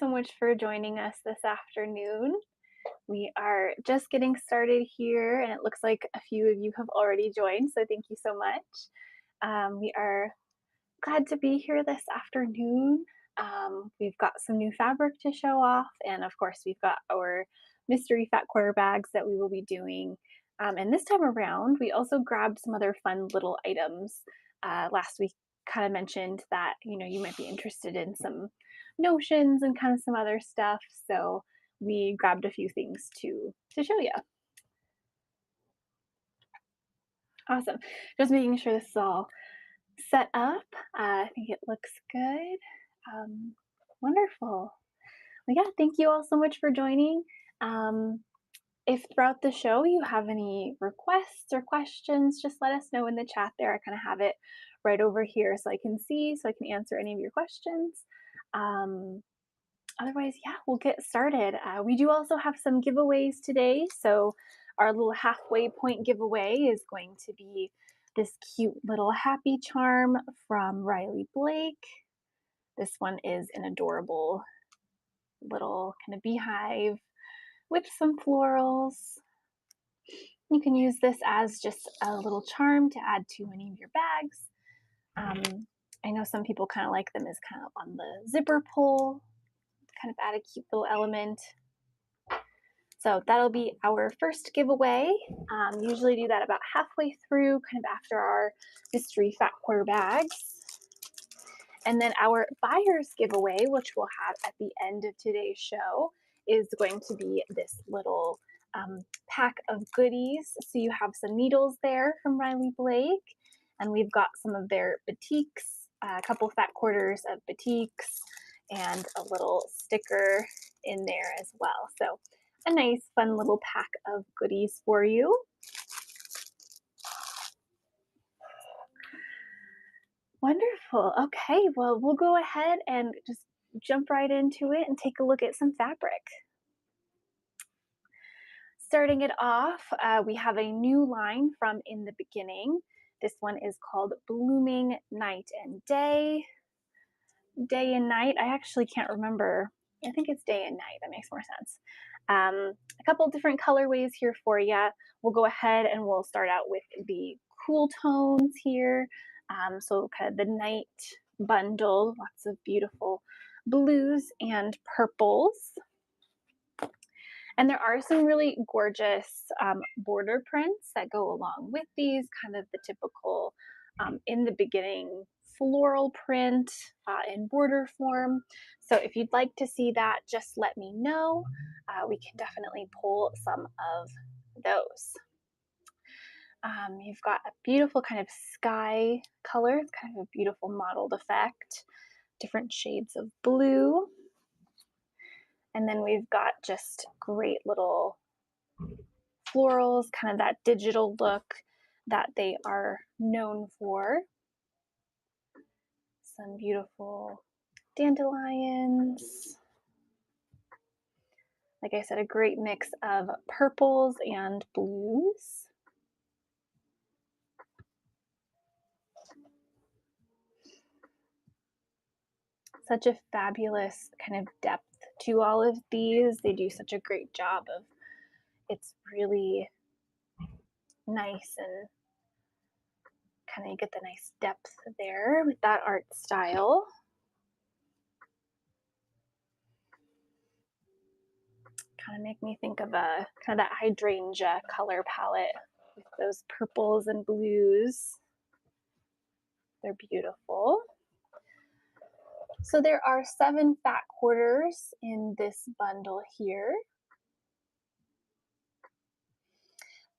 so much for joining us this afternoon. We are just getting started here, and it looks like a few of you have already joined, so thank you so much. We are glad to be here this afternoon. We've got some new fabric to show off, and of course, we've got our mystery fat quarter bags that we will be doing. And this time around, we also grabbed some other fun little items. Last week, kind of mentioned that you might be interested in some notions and kind of some other stuff. So we grabbed a few things to show you. Awesome. Just making sure this is all set up. I think it looks good. Um, Wonderful. Well, yeah, thank you all so much for joining. Um, if throughout the show you have any requests or questions, just let us know in the chat there. I kind of have it right over here so I can see, so I can answer any of your questions. Um, Otherwise, yeah, we'll get started. We do also have some giveaways today. So our little halfway point giveaway is going to be this cute little happy charm from Riley Blake. This one is an adorable little kind of beehive with some florals. You can use this as just a little charm to add to any of your bags. I know some people kind of like them as kind of on the zipper pull, kind of add a cute little element. So that'll be our first giveaway. Usually do that about halfway through, kind of after our mystery fat quarter bags. And then our buyer's giveaway, which we'll have at the end of today's show, is going to be this little pack of goodies. So you have some needles there from Riley Blake, and we've got some of their batiks, a couple fat quarters of batiks, and a little sticker in there as well. So a nice, fun little pack of goodies for you. Wonderful. Okay, well, we'll go ahead and just jump right into it and take a look at some fabric. Starting it off, we have a new line from In the Beginning. This one is called Blooming Night and Day. Day and night, I actually can't remember. I think it's day and night. That makes more sense. A couple different colorways here for you. We'll go ahead and we'll start out with the cool tones here. So kind of the night bundle, lots of beautiful blues and purples. And there are some really gorgeous border prints that go along with these, kind of the typical In the Beginning floral print in border form. So if you'd like to see that, just let me know. We can definitely pull some of those. You've got a beautiful kind of sky color. It's kind of a beautiful mottled effect. Different shades of blue. And then we've got just great little florals, kind of that digital look that they are known for. Some beautiful dandelions. Like I said, a great mix of purples and blues. Such a fabulous kind of depth to all of these. They do such a great job of, it's really nice and kind of you get the nice depth there with that art style. Kind of make me think of a kind of that hydrangea color palette with those purples and blues. They're beautiful. So there are 7 fat quarters in this bundle here.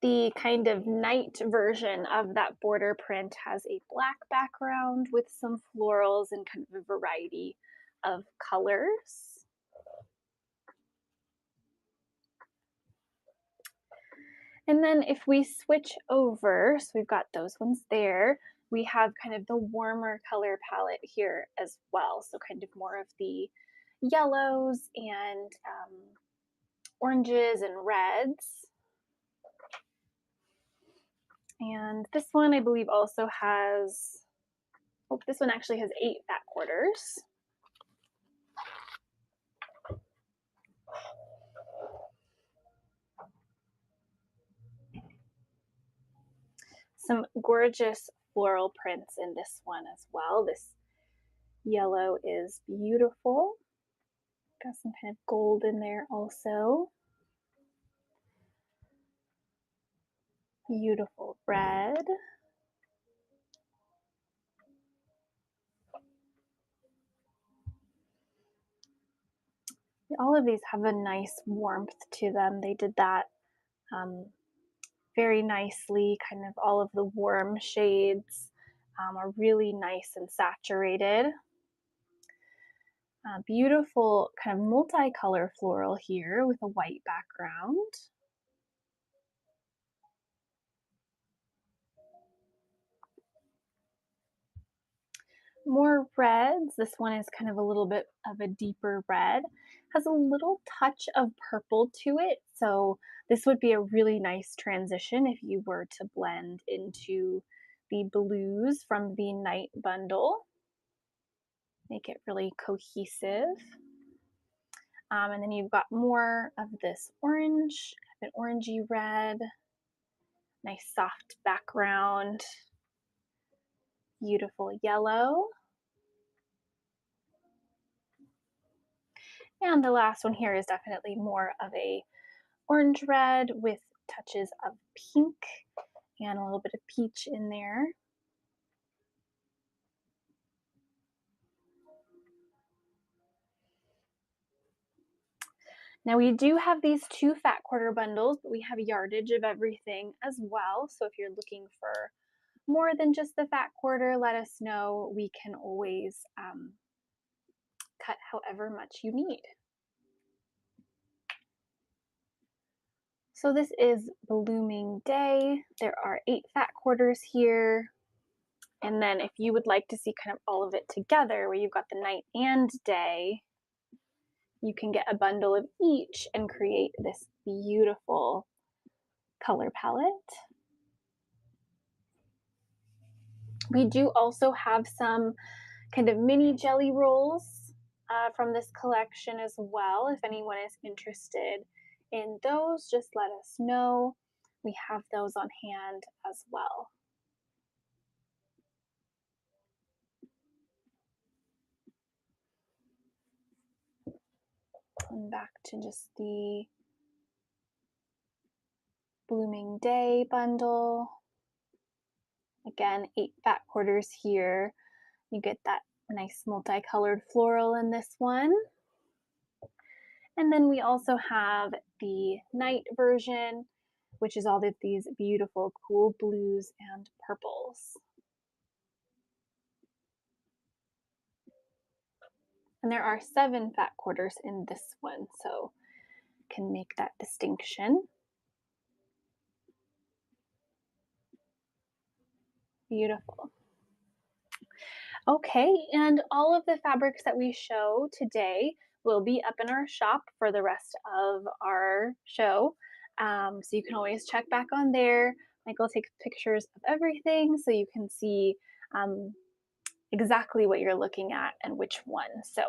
The kind of night version of that border print has a black background with some florals and kind of a variety of colors. And then if we switch over, so we've got those ones there, we have kind of the warmer color palette here as well. So kind of more of the yellows and oranges and reds. And this one I believe also has, oh, this one actually has 8 fat quarters. some gorgeous floral prints in this one as well. This yellow is beautiful. Got some kind of gold in there also. Beautiful red. All of these have a nice warmth to them. They did that very nicely. Kind of all of the warm shades are really nice and saturated. Beautiful kind of multicolor floral here with a white background. More reds. This one is kind of a little bit of a deeper red. Has a little touch of purple to it, so this would be a really nice transition if you were to blend into the blues from the night bundle. Make it really cohesive. And then you've got more of this orange, an orangey red, nice soft background, beautiful yellow. And the last one here is definitely more of a orange red with touches of pink and a little bit of peach in there. Now we do have these 2 fat quarter bundles, but we have yardage of everything as well. So if you're looking for more than just the fat quarter, let us know. We can always cut however much you need. So this is Blooming Day. There are 8 fat quarters here. And then if you would like to see kind of all of it together, where you've got the night and day, you can get a bundle of each and create this beautiful color palette. We do also have some kind of mini jelly rolls from this collection as well. If anyone is interested in those, just let us know. We have those on hand as well. And back to just the Blooming Day bundle. Again, 8 fat quarters here. You get that nice multicolored floral in this one. And then we also have the night version, which is all of these beautiful cool blues and purples. And there are 7 fat quarters in this one, so can make that distinction. Beautiful. Okay, and all of the fabrics that we show today will be up in our shop for the rest of our show. So you can always check back on there. Michael takes pictures of everything so you can see exactly what you're looking at and which one. So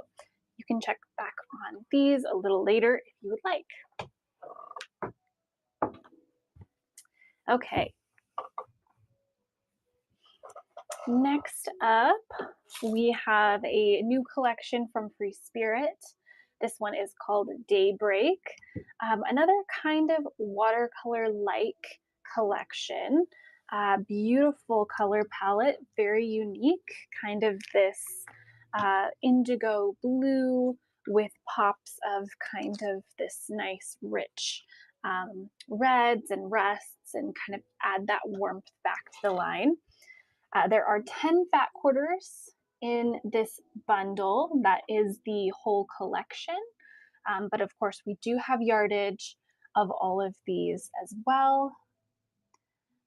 you can check back on these a little later if you would like. Okay. Next up, we have a new collection from Free Spirit. This one is called Daybreak. Another kind of watercolor-like collection. Beautiful color palette, very unique. Kind of this indigo blue with pops of kind of this nice rich reds and rusts, and kind of add that warmth back to the line. There are 10 fat quarters in this bundle. That is the whole collection. But of course, we do have yardage of all of these as well.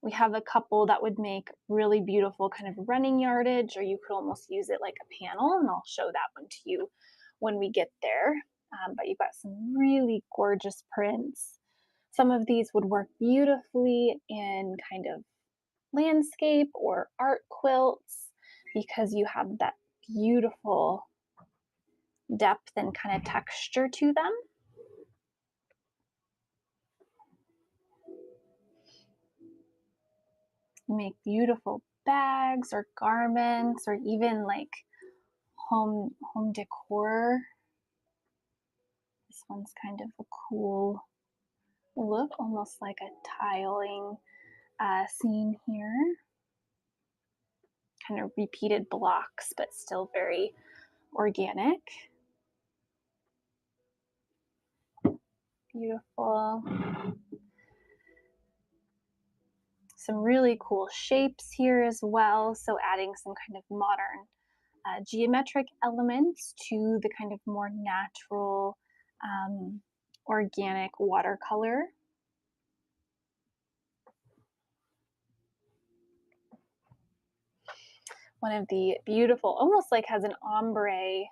We have a couple that would make really beautiful kind of running yardage, or you could almost use it like a panel, and I'll show that one to you when we get there. But you've got some really gorgeous prints. Some of these would work beautifully in kind of landscape or art quilts because you have that beautiful depth and kind of texture to them. Make beautiful bags or garments or even like home decor. This one's kind of a cool look, almost like a tiling scene here. Kind of repeated blocks, but still very organic. Beautiful. Some really cool shapes here as well. So adding some kind of modern geometric elements to the kind of more natural, organic watercolor. One of the beautiful, almost like has an ombre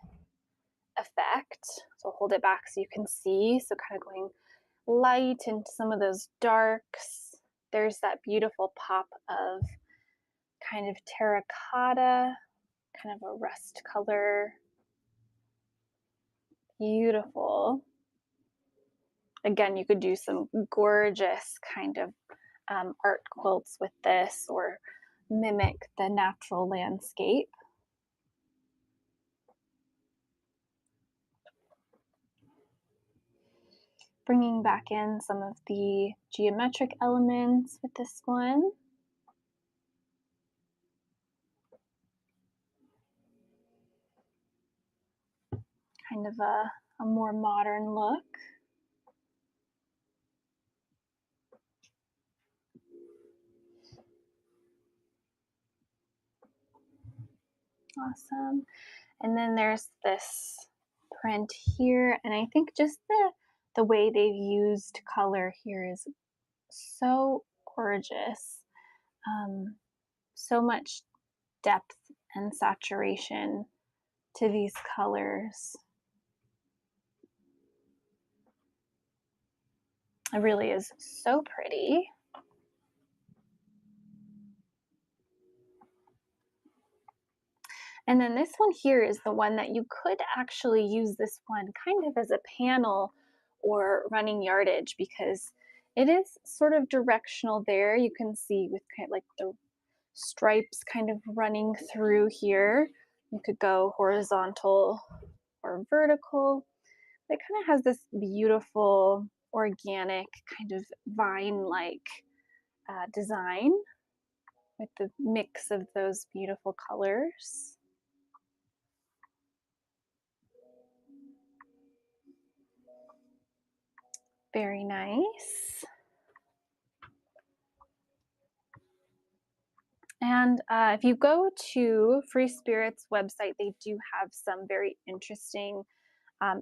effect. So I'll hold it back so you can see. So kind of going light into some of those darks. There's that beautiful pop of kind of terracotta, kind of a rust color. Beautiful. Again, you could do some gorgeous kind of art quilts with this or mimic the natural landscape. Bringing back in some of the geometric elements with this one. Kind of a more modern look. Awesome. And then there's this print here, and I think just the way they've used color here is so gorgeous. So much depth and saturation to these colors. It really is so pretty. And then this one here is the one that you could actually use this one kind of as a panel or running yardage because it is sort of directional there. You can see with kind of like the stripes kind of running through here. You could go horizontal or vertical. It kind of has this beautiful organic kind of vine-like design with the mix of those beautiful colors. Very nice. And if you go to Free Spirit's website, they do have some very interesting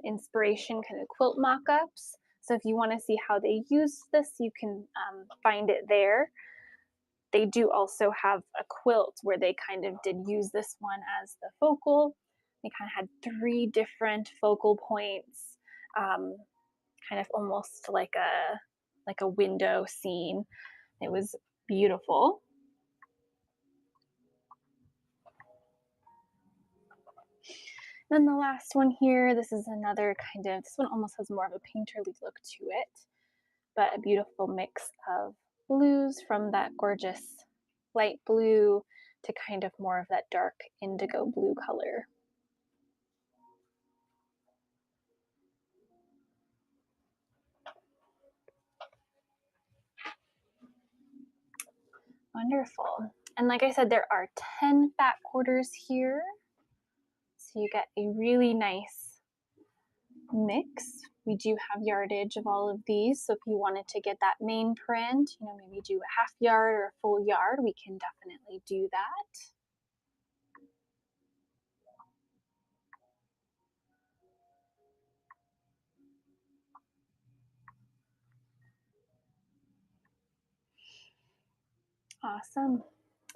inspiration kind of quilt mock-ups. So if you want to see how they use this, you can find it there. They do also have a quilt where they kind of did use this one as the focal. They kind of had 3 different focal points, kind of almost like a window scene. It was beautiful. Then the last one here, this is another kind of, this one almost has more of a painterly look to it, but a beautiful mix of blues from that gorgeous light blue to kind of more of that dark indigo blue color. Wonderful. And like I said, there are 10 fat quarters here. So you get a really nice mix. We do have yardage of all of these. So if you wanted to get that main print, maybe do a half yard or a full yard, we can definitely do that. Awesome.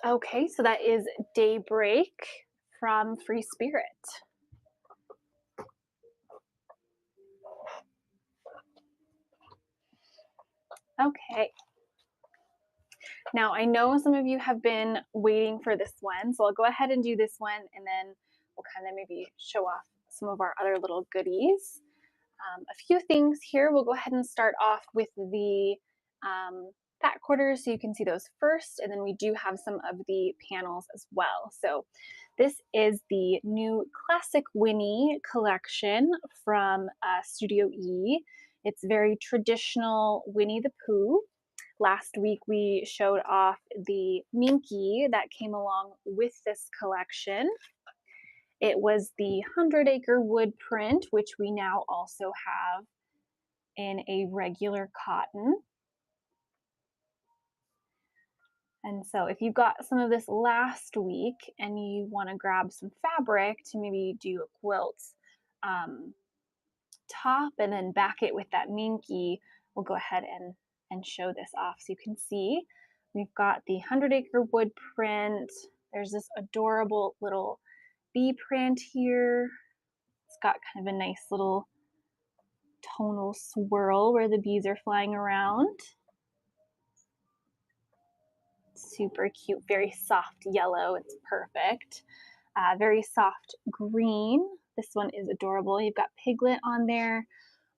Okay, so that is Daybreak from Free Spirit. Okay. Now, I know some of you have been waiting for this one, so I'll go ahead and do this one, and then we'll kind of maybe show off some of our other little goodies. A few things here. We'll go ahead and start off with the fat quarters so you can see those first, and then we do have some of the panels as well. So this is the new Classic Winnie collection from Studio E. It's very traditional Winnie the Pooh. Last week we showed off the Minky that came along with this collection. It was the 100-acre wood print, which we now also have in a regular cotton. And so if you got some of this last week and you want to grab some fabric to maybe do a quilt top and then back it with that Minky, we'll go ahead and show this off so you can see. We've got the 100-acre wood print. There's this adorable little bee print here. It's got kind of a nice little tonal swirl where the bees are flying around. Super cute, very soft yellow. It's perfect. Very soft green. This one is adorable. You've got Piglet on there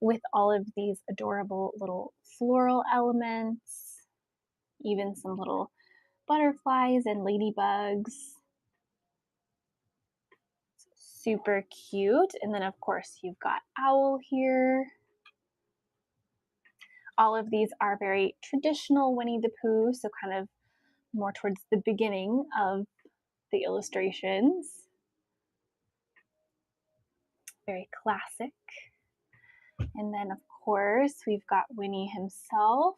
with all of these adorable little floral elements, even some little butterflies and ladybugs. Super cute. And then of course you've got Owl here. All of these are very traditional Winnie the Pooh, so kind of more towards the beginning of the illustrations. Very classic. And then of course we've got Winnie himself.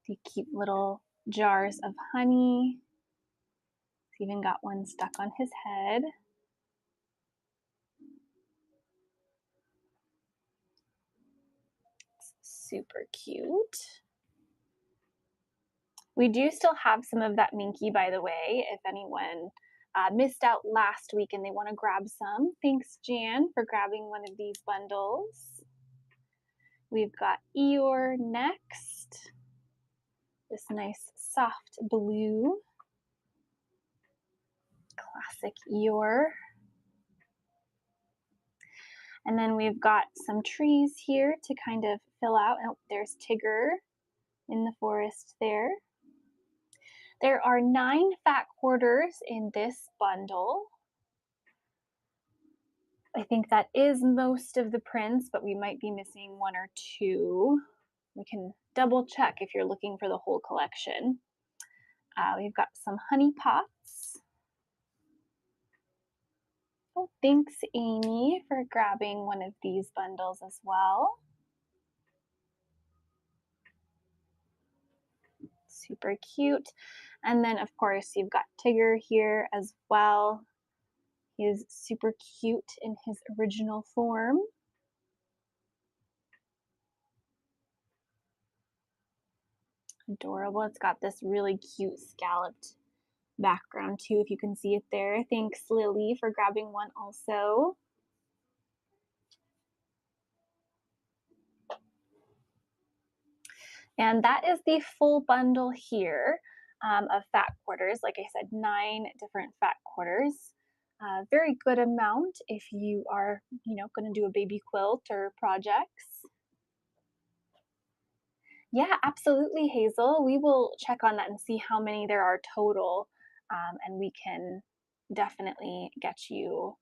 The cute little jars of honey. He's even got one stuck on his head. It's super cute. We do still have some of that Minky, by the way, if anyone missed out last week and they want to grab some. Thanks, Jan, for grabbing one of these bundles. We've got Eeyore next. This nice soft blue. Classic Eeyore. And then we've got some trees here to kind of fill out. Oh, there's Tigger in the forest there. There are 9 fat quarters in this bundle. I think that is most of the prints, but we might be missing 1 or 2. We can double check if you're looking for the whole collection. We've got some honey pots. Oh, thanks, Amy, for grabbing one of these bundles as well. Super cute. And then, of course, you've got Tigger here as well. He is super cute in his original form. Adorable. It's got this really cute scalloped background too, if you can see it there. Thanks, Lily, for grabbing one also. And that is the full bundle here of fat quarters. Like I said, 9 different fat quarters. Very good amount if you are, going to do a baby quilt or projects. Yeah, absolutely, Hazel. We will check on that and see how many there are total, and we can definitely get you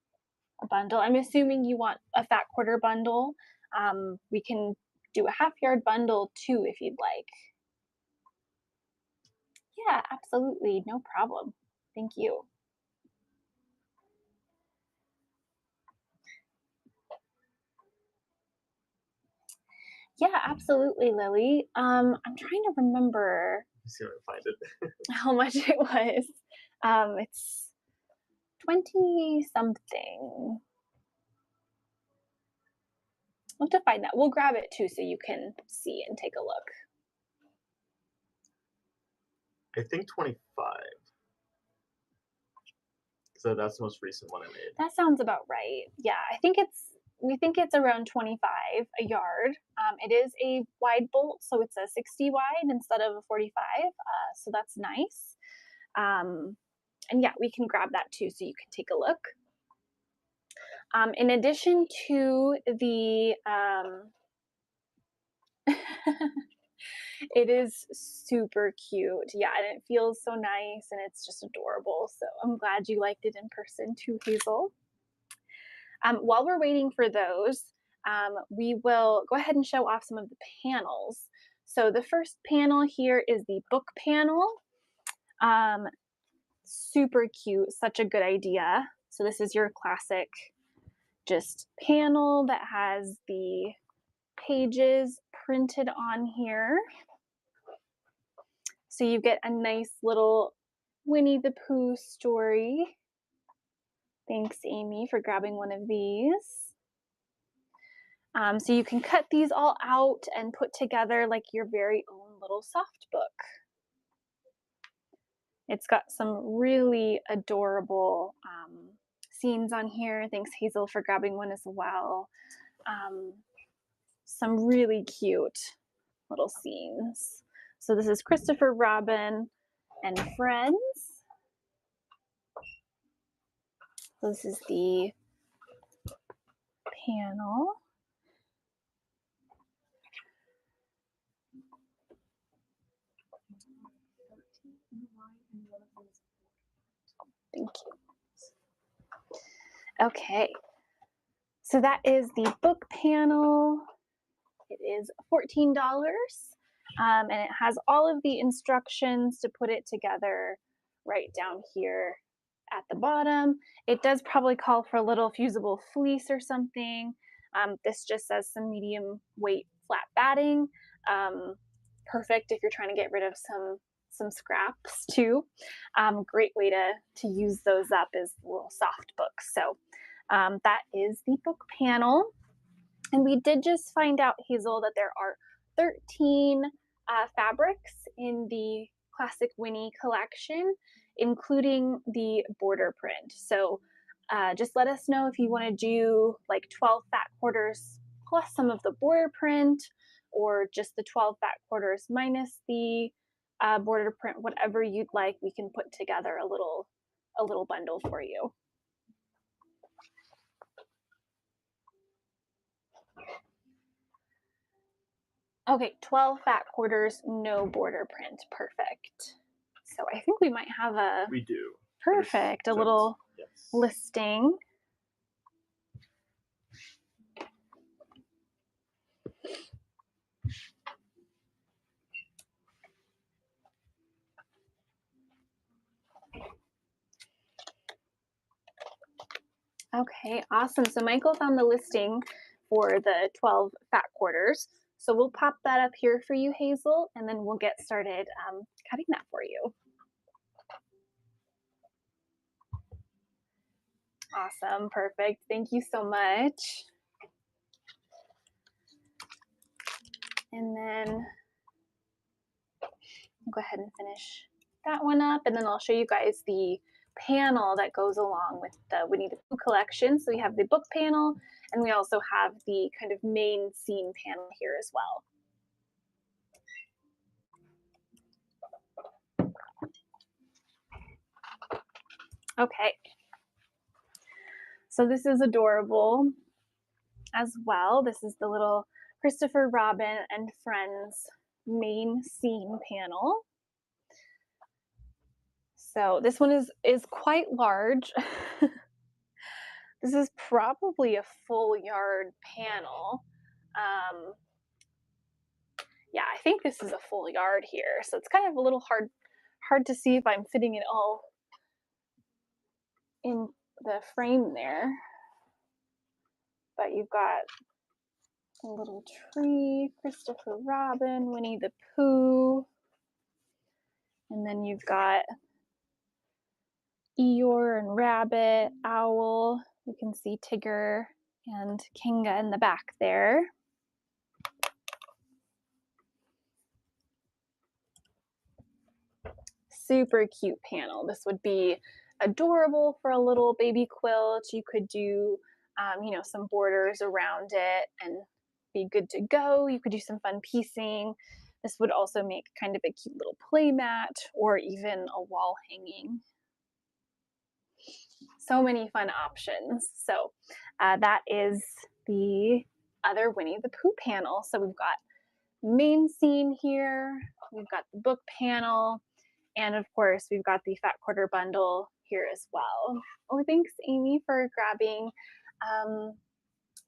a bundle. I'm assuming you want a fat quarter bundle. We can do a half yard bundle too if you'd like. Yeah, absolutely, no problem. Thank you. Yeah, absolutely, Lily. I'm trying to remember. See if I find it. How much it was. It's 20 something. We'll have to find that. We'll grab it too so you can see and take a look. I think 25. So that's the most recent one I made. That sounds about right. Yeah, we think it's around 25 a yard. It is a wide bolt, so it's a 60 wide instead of a 45. So that's nice. And yeah, we can grab that too so you can take a look. In addition to the It is super cute. Yeah, and it feels so nice and it's just adorable. So I'm glad you liked it in person too, Hazel. While we're waiting for those, we will go ahead and show off some of the panels. So the first panel here is the book panel. Um, Super cute, such a good idea. So this is your classic just panel that has the pages printed on here. So you get a nice little Winnie the Pooh story. Thanks, Amy, for grabbing one of these. So you can cut these all out and put together like your very own little soft book. It's got some really adorable scenes on here. Thanks, Hazel, for grabbing one as well. Some really cute little scenes. So this is Christopher Robin and Friends. So this is the panel. Thank you. Okay, so that is the book panel. It is $14, and it has all of the instructions to put it together right down here at the bottom. It does probably call for a little fusible fleece or something. This just says some medium weight flat batting. Perfect if you're trying to get rid of some scraps too. Great way to use those up as little soft books. So that is the book panel. And we did just find out, Hazel, that there are 13 fabrics in the Classic Winnie collection, including the border print. So just let us know if you want to do like 12 fat quarters plus some of the border print, or just the 12 fat quarters minus the border print, whatever you'd like. We can put together a little bundle for you. Okay, 12 fat quarters, no border print. Perfect. So I think we might have a We do. perfect, a little listing. Okay, awesome. So Michael found the listing for the 12 fat quarters. So we'll pop that up here for you, Hazel, and then we'll get started cutting that for you. Awesome, perfect. Thank you so much. And then I'll go ahead and finish that one up, and then I'll show you guys the panel that goes along with the Winnie the Pooh collection. So we have the book panel, and we also have the kind of main scene panel here as well. Okay, so this is adorable as well. This is the little Christopher Robin and Friends main scene panel. So this one is quite large. This is probably a full yard panel. Yeah, I think this is a full yard here. So it's kind of a little hard to see if I'm fitting it all in the frame there. But you've got a little tree, Christopher Robin, Winnie the Pooh. And then you've got Eeyore and Rabbit, Owl. You can see Tigger and Kinga in the back there. Super cute panel. This would be adorable for a little baby quilt. You could do, some borders around it and be good to go. You could do some fun piecing. This would also make kind of a cute little play mat or even a wall hanging. So many fun options. So that is the other Winnie the Pooh panel. So we've got main scene here. We've got the book panel, and of course, we've got the fat quarter bundle here as well. Oh, thanks, Amy, for grabbing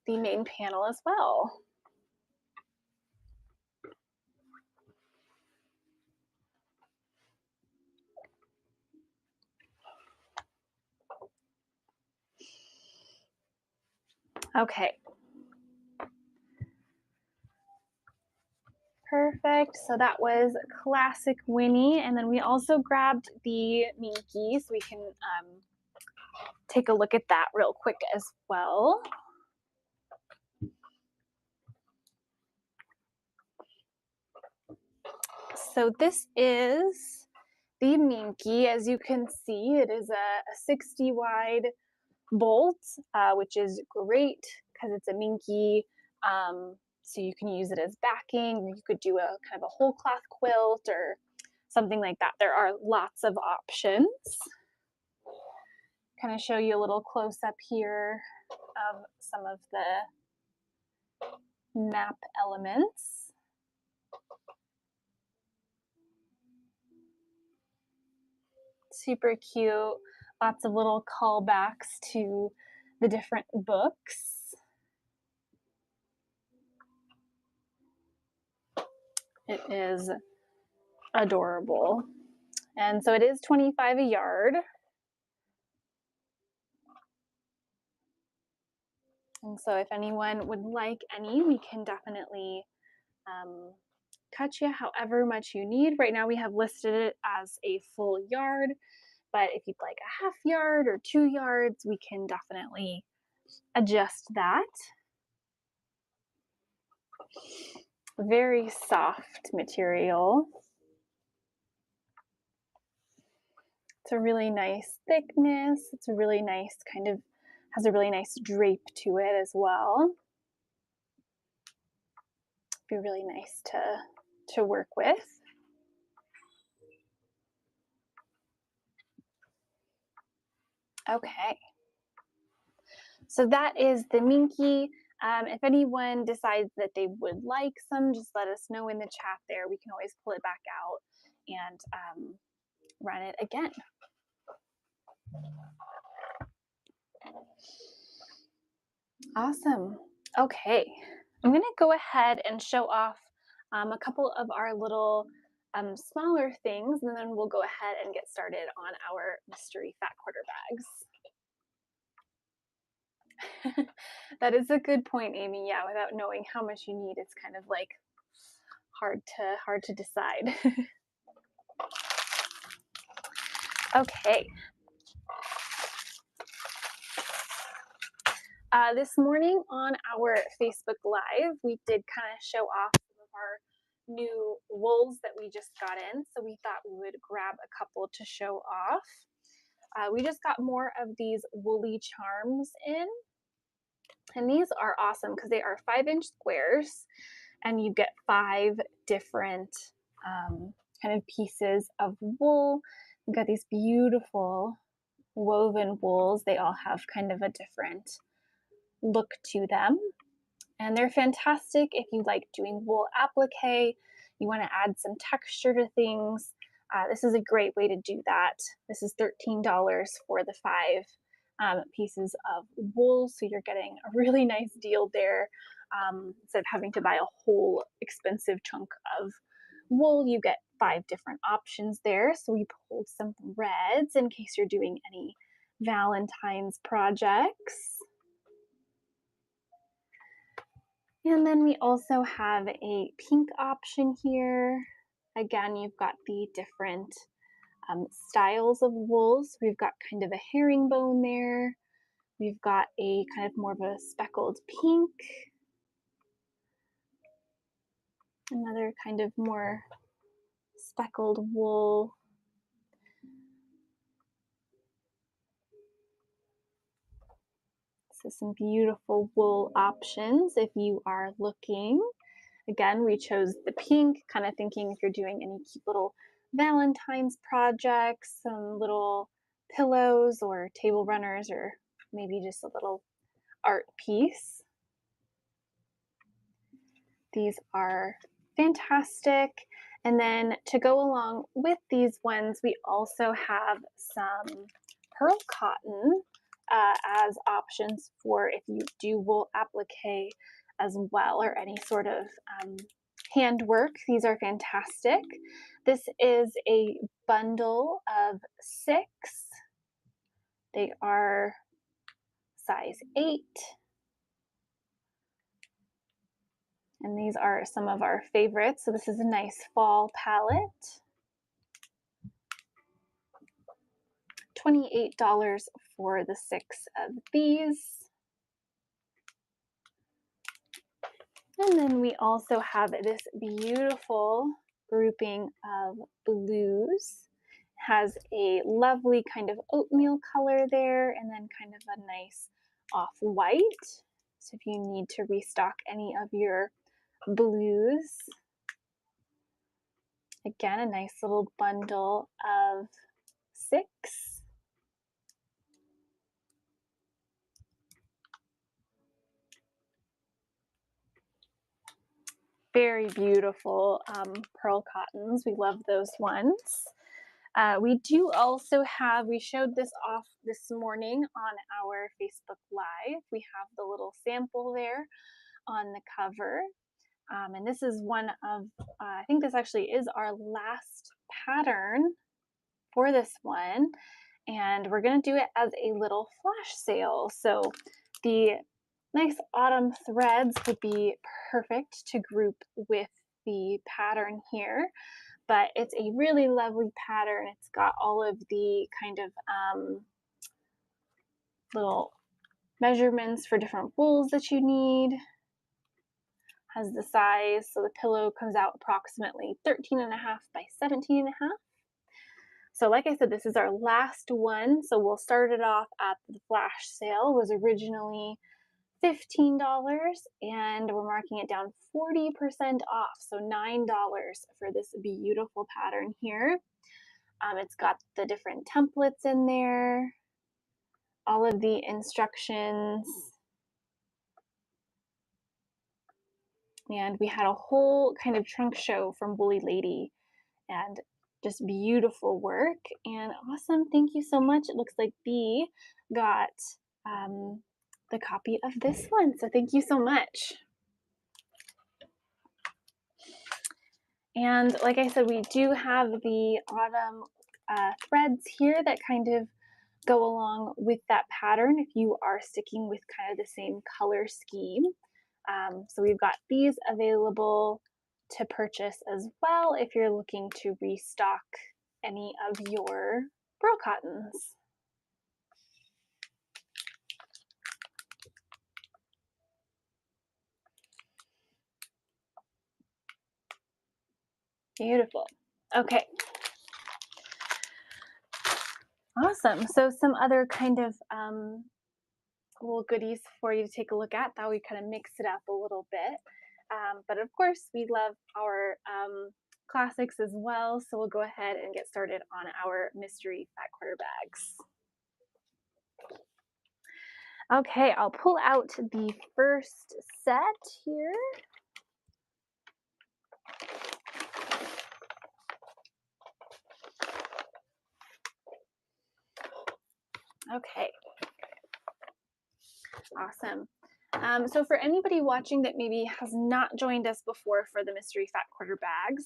the main panel as well. Okay. Perfect. So that was classic Winnie. And then we also grabbed the Minky, so we can take a look at that real quick as well. So this is the Minky. As you can see, it is a 60 wide bolt, which is great because it's a Minky. So you can use it as backing, or you could do a kind of a whole cloth quilt or something like that. There are lots of options. Kind of show you a little close up here of some of the map elements. Super cute. Lots of little callbacks to the different books. It is adorable. And so it is $25 a yard. And so if anyone would like any, we can definitely cut you however much you need. Right now we have listed it as a full yard, but if you'd like a half yard or 2 yards, we can definitely adjust that. Very soft material. It's a really nice thickness. It's a really nice kind of, has a really nice drape to it as well. Be really nice to work with. Okay. So that is the Minky. If anyone decides that they would like some, just let us know in the chat there. We can always pull it back out and run it again. Awesome. Okay, I'm going to go ahead and show off a couple of our little smaller things, and then we'll go ahead and get started on our mystery fat quarter bags. That is a good point, Amy. Yeah, without knowing how much you need, it's kind of like hard to decide. Okay. This morning on our Facebook Live, we did kind of show off some of our new wools that we just got in, so we thought we would grab a couple to show off. We just got more of these woolly charms in, and these are awesome because they are 5-inch squares, and you get 5 different kind of pieces of wool. We've got these beautiful woven wools. They all have kind of a different look to them, and they're fantastic if you like doing wool applique, you want to add some texture to things. This is a great way to do that. This is $13 for the 5 pieces of wool, so you're getting a really nice deal there. Instead of having to buy a whole expensive chunk of wool, you get 5 different options there. So we pulled some reds in case you're doing any Valentine's projects. And then we also have a pink option here. Again, you've got the different styles of wools. We've got kind of a herringbone there. We've got a kind of more of a speckled pink. Another kind of more speckled wool. So some beautiful wool options if you are looking. Again, we chose the pink, kind of thinking if you're doing any cute little Valentine's projects, some little pillows or table runners, or maybe just a little art piece. These are fantastic. And then to go along with these ones, we also have some pearl cotton as options for if you do wool applique as well, or any sort of handwork. These are fantastic. This is a bundle of 6. They are size 8. And these are some of our favorites. So this is a nice fall palette. $28 for the 6 of these. And then we also have this beautiful grouping of blues. Has a lovely kind of oatmeal color there, and then kind of a nice off-white. So if you need to restock any of your blues, again, a nice little bundle of 6. Very beautiful pearl cottons. We love those ones. We do also have, we showed this off this morning on our Facebook Live. We have the little sample there on the cover. And this is one of, I think this actually is our last pattern for this one. And we're going to do it as a little flash sale. So the nice autumn threads would be perfect to group with the pattern here. But it's a really lovely pattern. It's got all of the kind of little measurements for different wools that you need. Has the size, so the pillow comes out approximately 13.5 by 17.5. So like I said, this is our last one. So we'll start it off at the flash sale. It was originally $15, and we're marking it down 40% off, so $9 for this beautiful pattern here. It's got the different templates in there, all of the instructions, and we had a whole kind of trunk show from Woolly Lady, and just beautiful work and awesome. Thank you so much. It looks like B got the copy of this one, so thank you so much. And like I said, we do have the autumn threads here that kind of go along with that pattern if you are sticking with kind of the same color scheme. So we've got these available to purchase as well if you're looking to restock any of your pearl cottons. Beautiful. Okay. Awesome. So some other kind of little goodies for you to take a look at. That we kind of mix it up a little bit. But of course, we love our classics as well. So we'll go ahead and get started on our mystery fat quarter bags. Okay, I'll pull out the first set here. Okay. Awesome. So for anybody watching that maybe has not joined us before for the mystery fat quarter bags,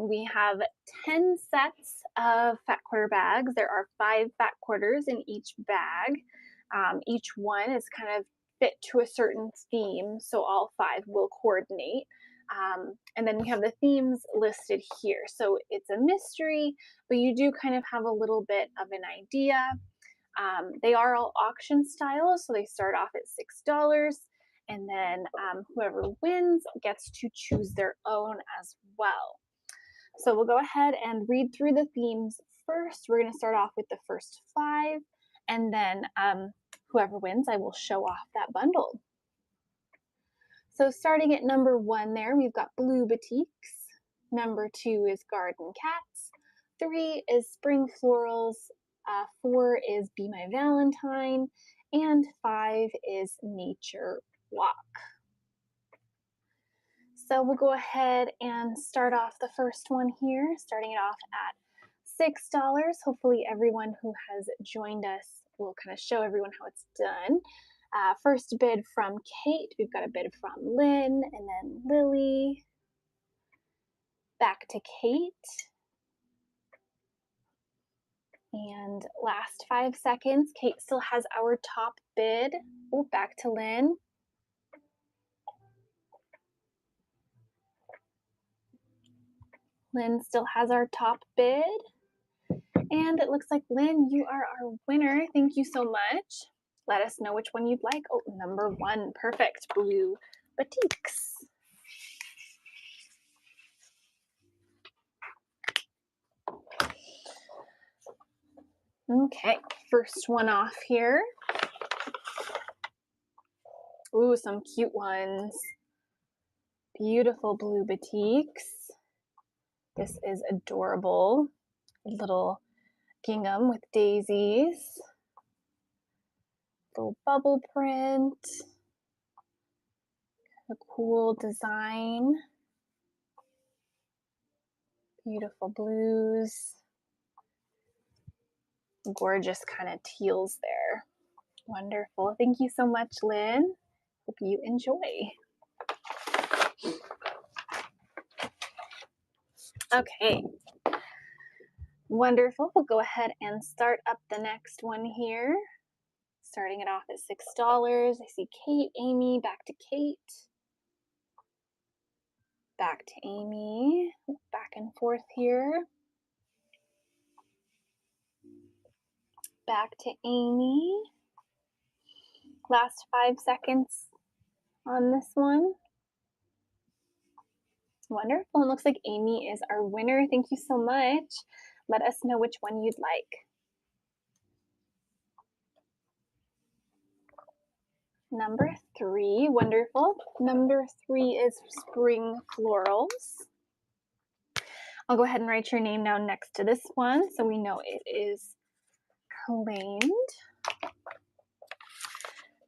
we have 10 sets of fat quarter bags. There are 5 fat quarters in each bag. Each one is kind of fit to a certain theme, so all 5 will coordinate. And then we have the themes listed here. So it's a mystery, but you do kind of have a little bit of an idea. They are all auction style, so they start off at $6, and then whoever wins gets to choose their own as well. So we'll go ahead and read through the themes first. We're going to start off with the first 5, and then whoever wins, I will show off that bundle. So starting at number 1 there, we've got Blue Batiks. Number 2 is Garden Cats. 3 is Spring Florals. 4 is Be My Valentine, and 5 is Nature Walk. So we'll go ahead and start off the first one here, starting it off at $6. Hopefully everyone who has joined us will kind of show everyone how it's done. First bid from Kate. We've got a bid from Lynn and then Lily. Back to Kate. And last 5 seconds. Kate still has our top bid. Oh, back to Lynn. Lynn still has our top bid. And it looks like, Lynn, you are our winner. Thank you so much. Let us know which one you'd like. Oh, number 1. Perfect. Blue batiks. Okay, first one off here. Ooh, some cute ones. Beautiful blue batiks. This is adorable. Little gingham with daisies. Little bubble print. A cool design. Beautiful blues. Gorgeous kind of teals there. Wonderful. Thank you so much, Lynn. Hope you enjoy. Okay. Wonderful. We'll go ahead and start up the next one here. Starting it off at $6. I see Kate, Amy, back to Kate. Back to Amy. Back and forth here. Back to Amy. Last 5 seconds on this one. Wonderful. It looks like Amy is our winner. Thank you so much. Let us know which one you'd like. Number 3. Wonderful. Number 3 is Spring Florals. I'll go ahead and write your name down next to this one so we know it is claimed.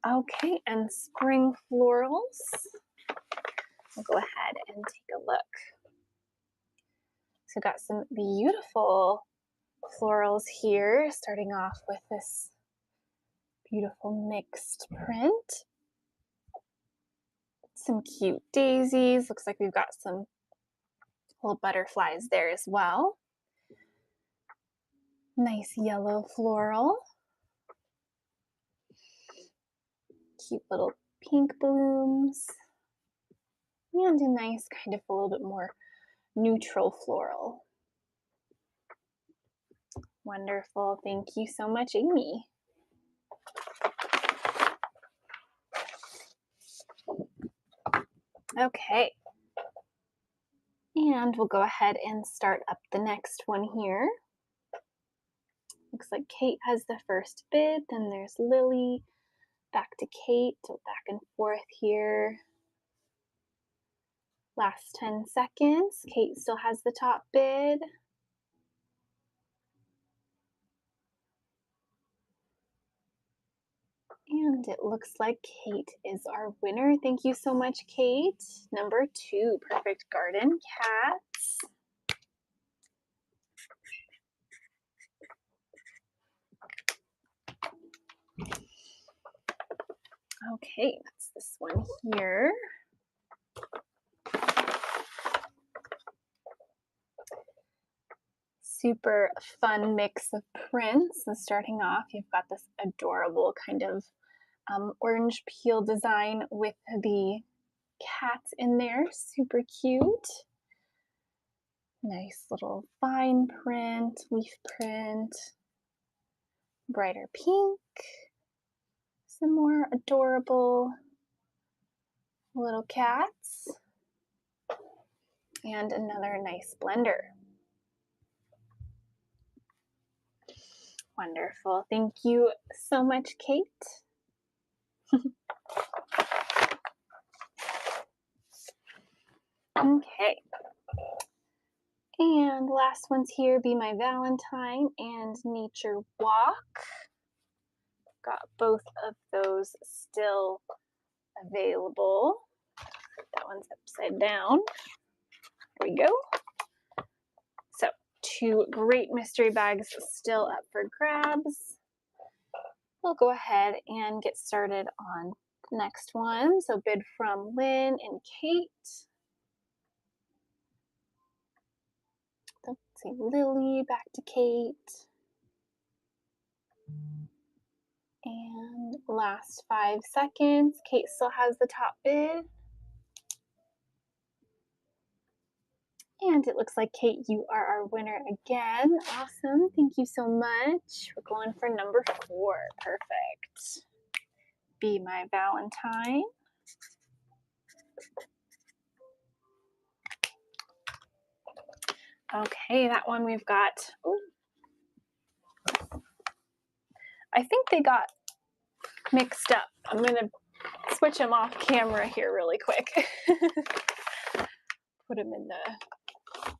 Okay, and Spring Florals. We'll go ahead and take a look. So got some beautiful florals here, starting off with this beautiful mixed print. Some cute daisies. Looks like we've got some little butterflies there as well. Nice yellow floral. Cute little pink blooms. And a nice kind of a little bit more neutral floral. Wonderful. Thank you so much, Amy. Okay. And we'll go ahead and start up the next one here. Looks like Kate has the first bid, then there's Lily, back to Kate, so back and forth here. Last 10 seconds. Kate still has the top bid. And it looks like Kate is our winner. Thank you so much, Kate. Number 2, Perfect Garden Cats. Okay, that's this one here. Super fun mix of prints. So starting off, you've got this adorable kind of orange peel design with the cats in there. Super cute. Nice little vine print, leaf print, brighter pink. Some more adorable little cats. And another nice blender. Wonderful. Thank you so much, Kate. Okay. And last one's here, Be My Valentine and Nature Walk. Got both of those still available. That one's upside down. There we go. So 2 great mystery bags still up for grabs. We'll go ahead and get started on the next one. So bid from Lynn and Kate. Let's see, Lily, back to Kate. And last 5 seconds. Kate still has the top bid. And it looks like, Kate, you are our winner again. Awesome. Thank you so much. We're going for number 4. Perfect. Be My Valentine. Okay, that one we've got. Ooh. I think they got mixed up. I'm going to switch them off camera here really quick. Put them in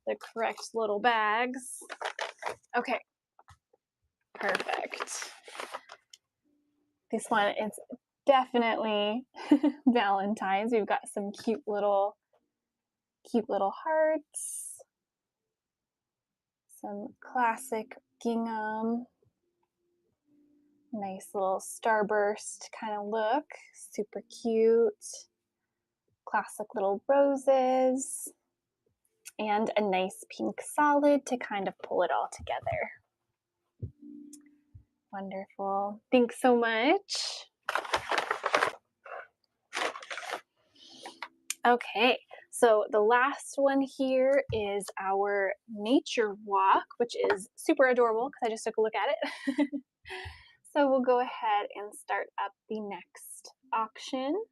the correct little bags. Okay, perfect. This one is definitely Valentine's. We've got some cute little hearts, some classic gingham, nice little starburst kind of look, super cute, classic little roses, and a nice pink solid to kind of pull it all together. Wonderful. Thanks so much. Okay, so the last one here is our nature walk, which is super adorable because I just took a look at it. So we'll go ahead and start up the next auction.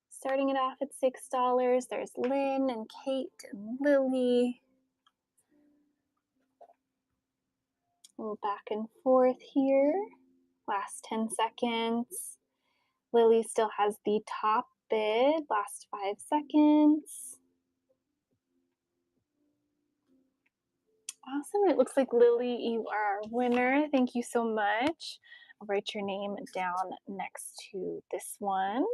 Starting it off at $6. There's Lynn and Kate and Lily. A little back and forth here. Last 10 seconds. Lily still has the top bid. Last 5 seconds. Awesome. It looks like, Lily, you are our winner. Thank you so much. I'll write your name down next to this one.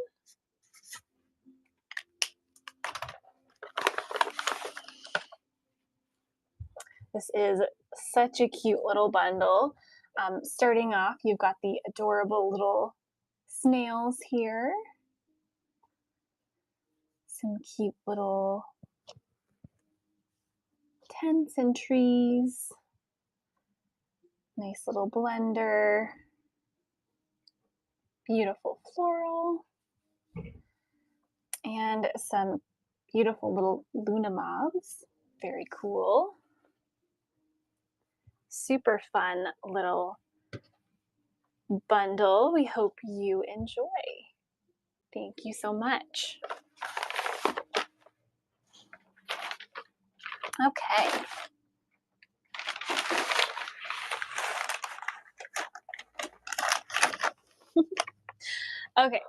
This is such a cute little bundle. Starting off, you've got the adorable little snails here. Some cute little tents and trees. Nice little blender. Beautiful floral. And some beautiful little Luna mobs. Very cool. Super fun little bundle. We hope you enjoy. Thank you so much. Okay. Okay.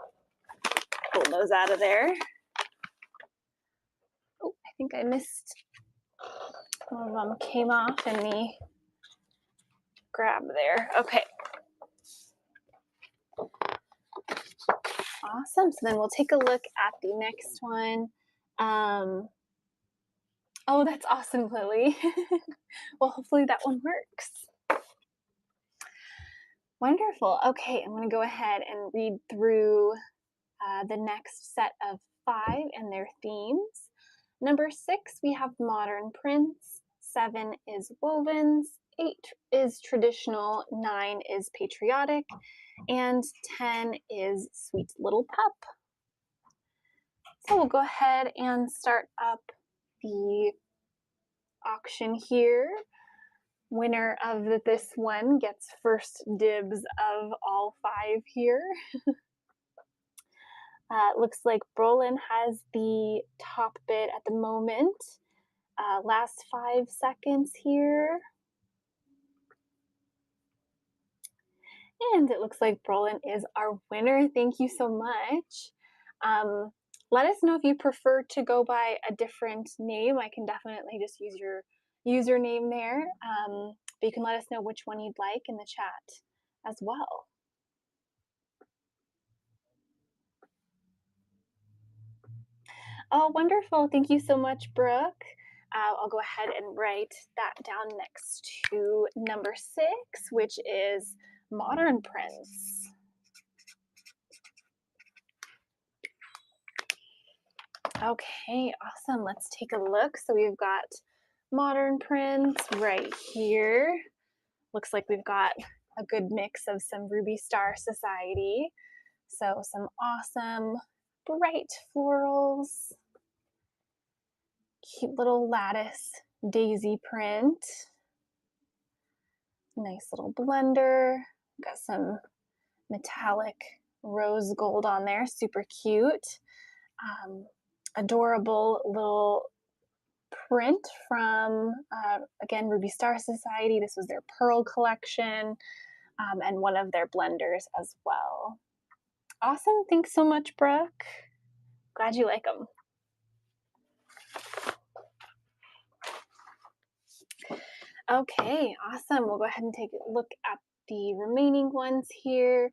Pull those out of there. Oh, I think I missed one of them. Came off in the grab there. Okay. Awesome. So then we'll take a look at the next one. Oh, that's awesome, Lily. Well, hopefully that one works. Wonderful. Okay, I'm going to go ahead and read through the next set of 5 and their themes. Number 6, we have modern prints. 7 is wovens. 8 is traditional. 9 is patriotic. And 10 is sweet little pup. So we'll go ahead and start up the auction here. Winner of this one gets first dibs of all 5 here. Looks like Brolin has the top bid at the moment. Last 5 seconds here. And it looks like Brolin is our winner. Thank you so much. Let us know if you prefer to go by a different name. I can definitely just use your username there. But you can let us know which one you'd like in the chat as well. Oh, wonderful. Thank you so much, Brooke. I'll go ahead and write that down next to number 6, which is modern prints. Okay, awesome. Let's take a look. So we've got modern prints right here. Looks like we've got a good mix of some Ruby Star Society. So some awesome bright florals, cute little lattice daisy print, nice little blender, got some metallic rose gold on there, super cute. Um, Adorable little print from, again, Ruby Star Society. This was their Pearl collection, and one of their blenders as well. Awesome. Thanks so much, Brooke. Glad you like them. Okay, awesome. We'll go ahead and take a look at the remaining ones here,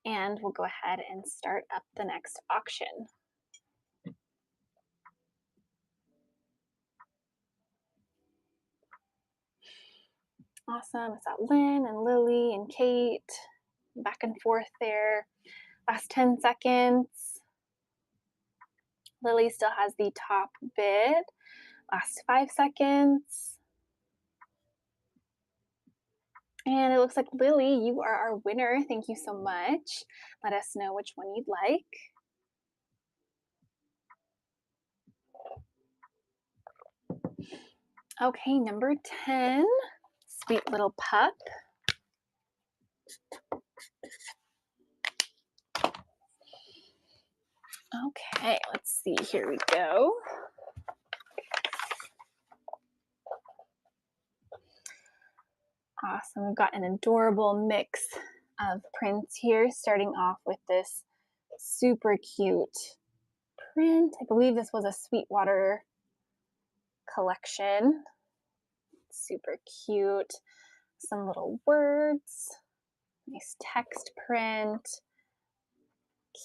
and we'll go ahead and start up the next auction. Awesome. It's got Lynn and Lily and Kate back and forth there. Last 10 seconds. Lily still has the top bid. Last 5 seconds. And it looks like Lily, you are our winner. Thank you so much. Let us know which one you'd like. Okay, number 10, Sweet Little Pup. Okay, let's see. Here we go. Awesome. We've got an adorable mix of prints here, starting off with this super cute print. I believe this was a Sweetwater collection. Super cute. Some little words. Nice text print.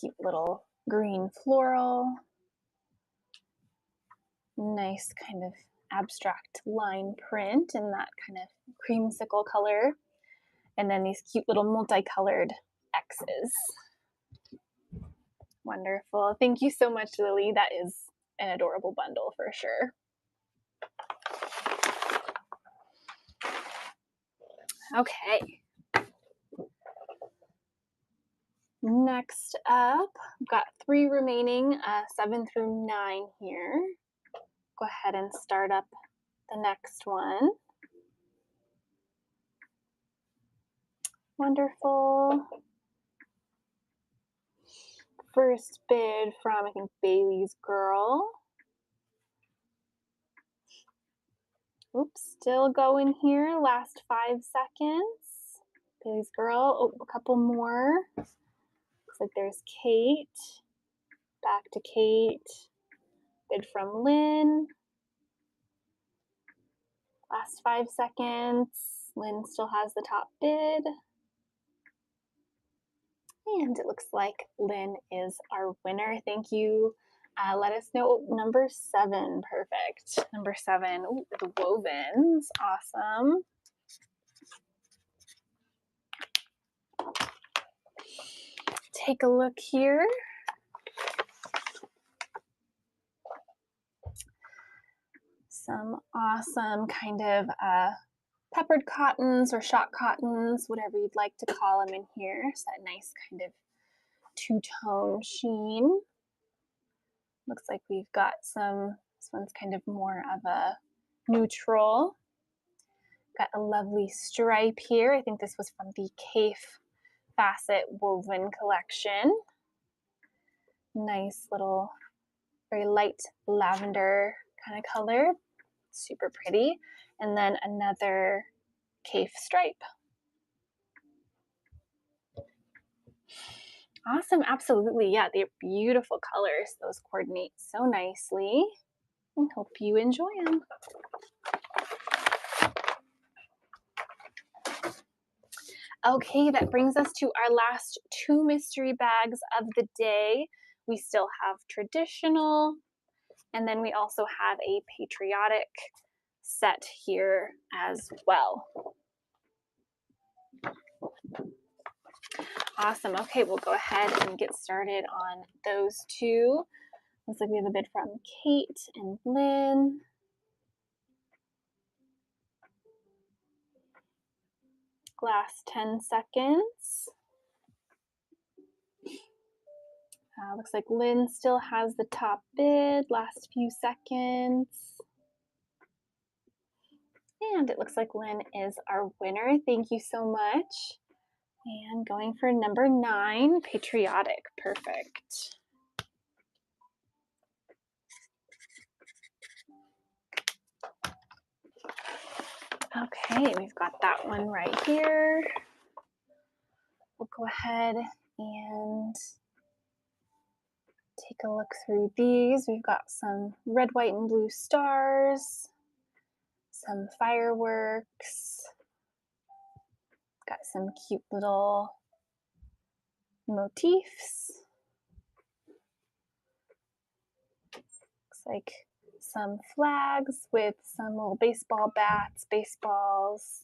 Cute little green floral. Nice kind of abstract line print in that kind of creamsicle color. And then these cute little multicolored X's. Wonderful. Thank you so much, Lily. That is an adorable bundle for sure. Okay. Next up, we've got 3 remaining, 7 through 9 here. Go ahead and start up the next one. Wonderful. First bid from, I think, Bailey's Girl. Oops, still going here. Last 5 seconds. Bailey's Girl. Oh, a couple more. Looks like there's Kate. Back to Kate. Bid from Lynn. Last 5 seconds. Lynn still has the top bid. And it looks like Lynn is our winner. Thank you. Let us know. Number 7, perfect. Number 7, ooh, the wovens, awesome. Take a look here. Some awesome kind of peppered cottons or shot cottons, whatever you'd like to call them in here. So that nice kind of two-tone sheen. Looks like we've got some, this one's kind of more of a neutral. Got a lovely stripe here. I think this was from the Cafe Facet Woven collection. Nice little, very light lavender kind of color. Super pretty. And then another Cafe stripe. Awesome, absolutely. Yeah, they're beautiful colors. Those coordinate so nicely. I hope you enjoy them. Okay, that brings us to our last 2 mystery bags of the day. We still have traditional And then we also have a patriotic set here as well. Awesome. Okay, we'll go ahead and get started on those two. Looks like we have a bid from Kate and Lynn. Last 10 seconds. Looks like Lynn still has the top bid. Last few seconds. And it looks like Lynn is our winner. Thank you so much. And going for number 9, patriotic. Perfect. Okay, we've got that one right here. We'll go ahead and take a look through these. We've got some red, white, and blue stars, some fireworks, got some cute little motifs. Looks like some flags with some little baseball bats, baseballs.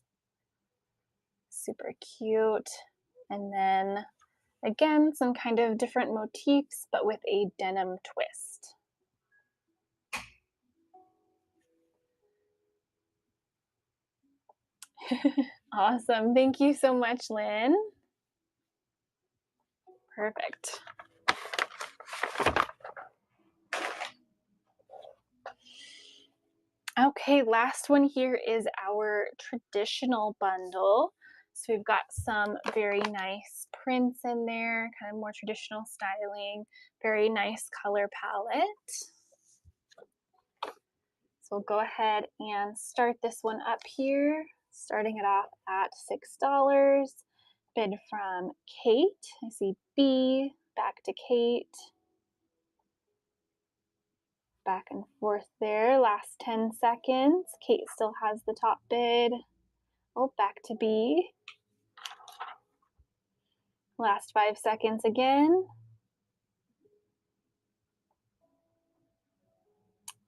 Super cute. And then again, some kind of different motifs, but with a denim twist. Awesome. Thank you so much, Lynn. Perfect. Okay, last one here is our traditional bundle. So we've got some very nice prints in there, kind of more traditional styling, very nice color palette. So we'll go ahead and start this one up here, starting it off at $6. Bid from Kate. I see B, back to Kate. Back and forth there. Last 10 seconds. Kate still has the top bid. Oh, back to B. Last 5 seconds again.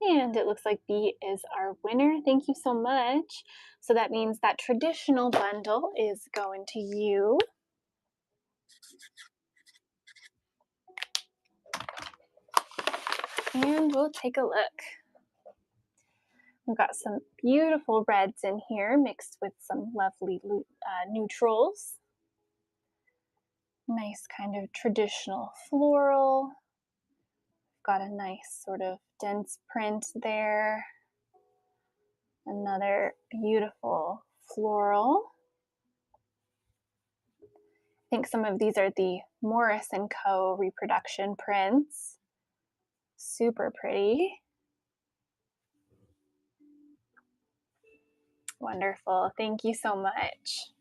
And it looks like B is our winner. Thank you so much. So that means that traditional bundle is going to you. And we'll take a look. We've got some beautiful reds in here mixed with some lovely neutrals. Nice kind of traditional floral. Got a nice sort of dense print there. Another beautiful floral. I think some of these are the Morris & Co. reproduction prints. Super pretty. Wonderful. Thank you so much.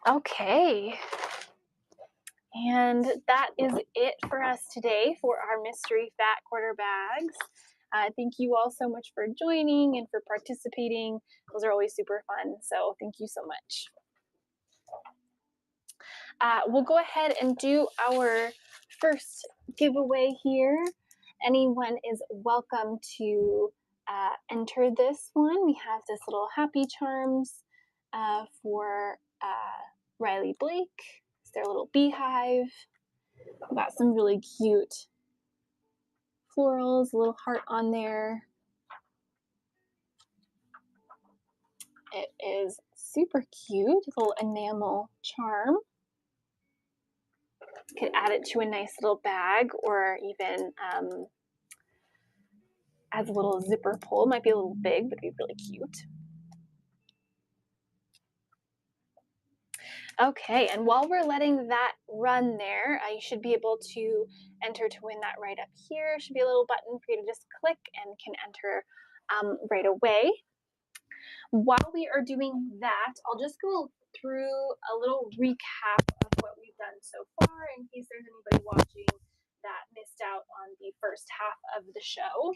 Okay. And that is it for us today for our mystery fat quarter bags. Thank you all so much for joining and for participating. Those are always super fun, so thank you so much. We'll go ahead and do our first giveaway here. Anyone is welcome to enter this one. We have this little happy charms for Riley Blake. It's their little beehive. We've got some really cute florals, a little heart on there. It is super cute, a little enamel charm. Could add it to a nice little bag or even as a little zipper pull. Might be a little big, but it'd be really cute. Okay, and while we're letting that run there, you should be able to enter to win that right up here. Should be a little button for you to just click and can enter right away. While we are doing that, I'll just go through a little recap of what we've done so far in case there's anybody watching that missed out on the first half of the show.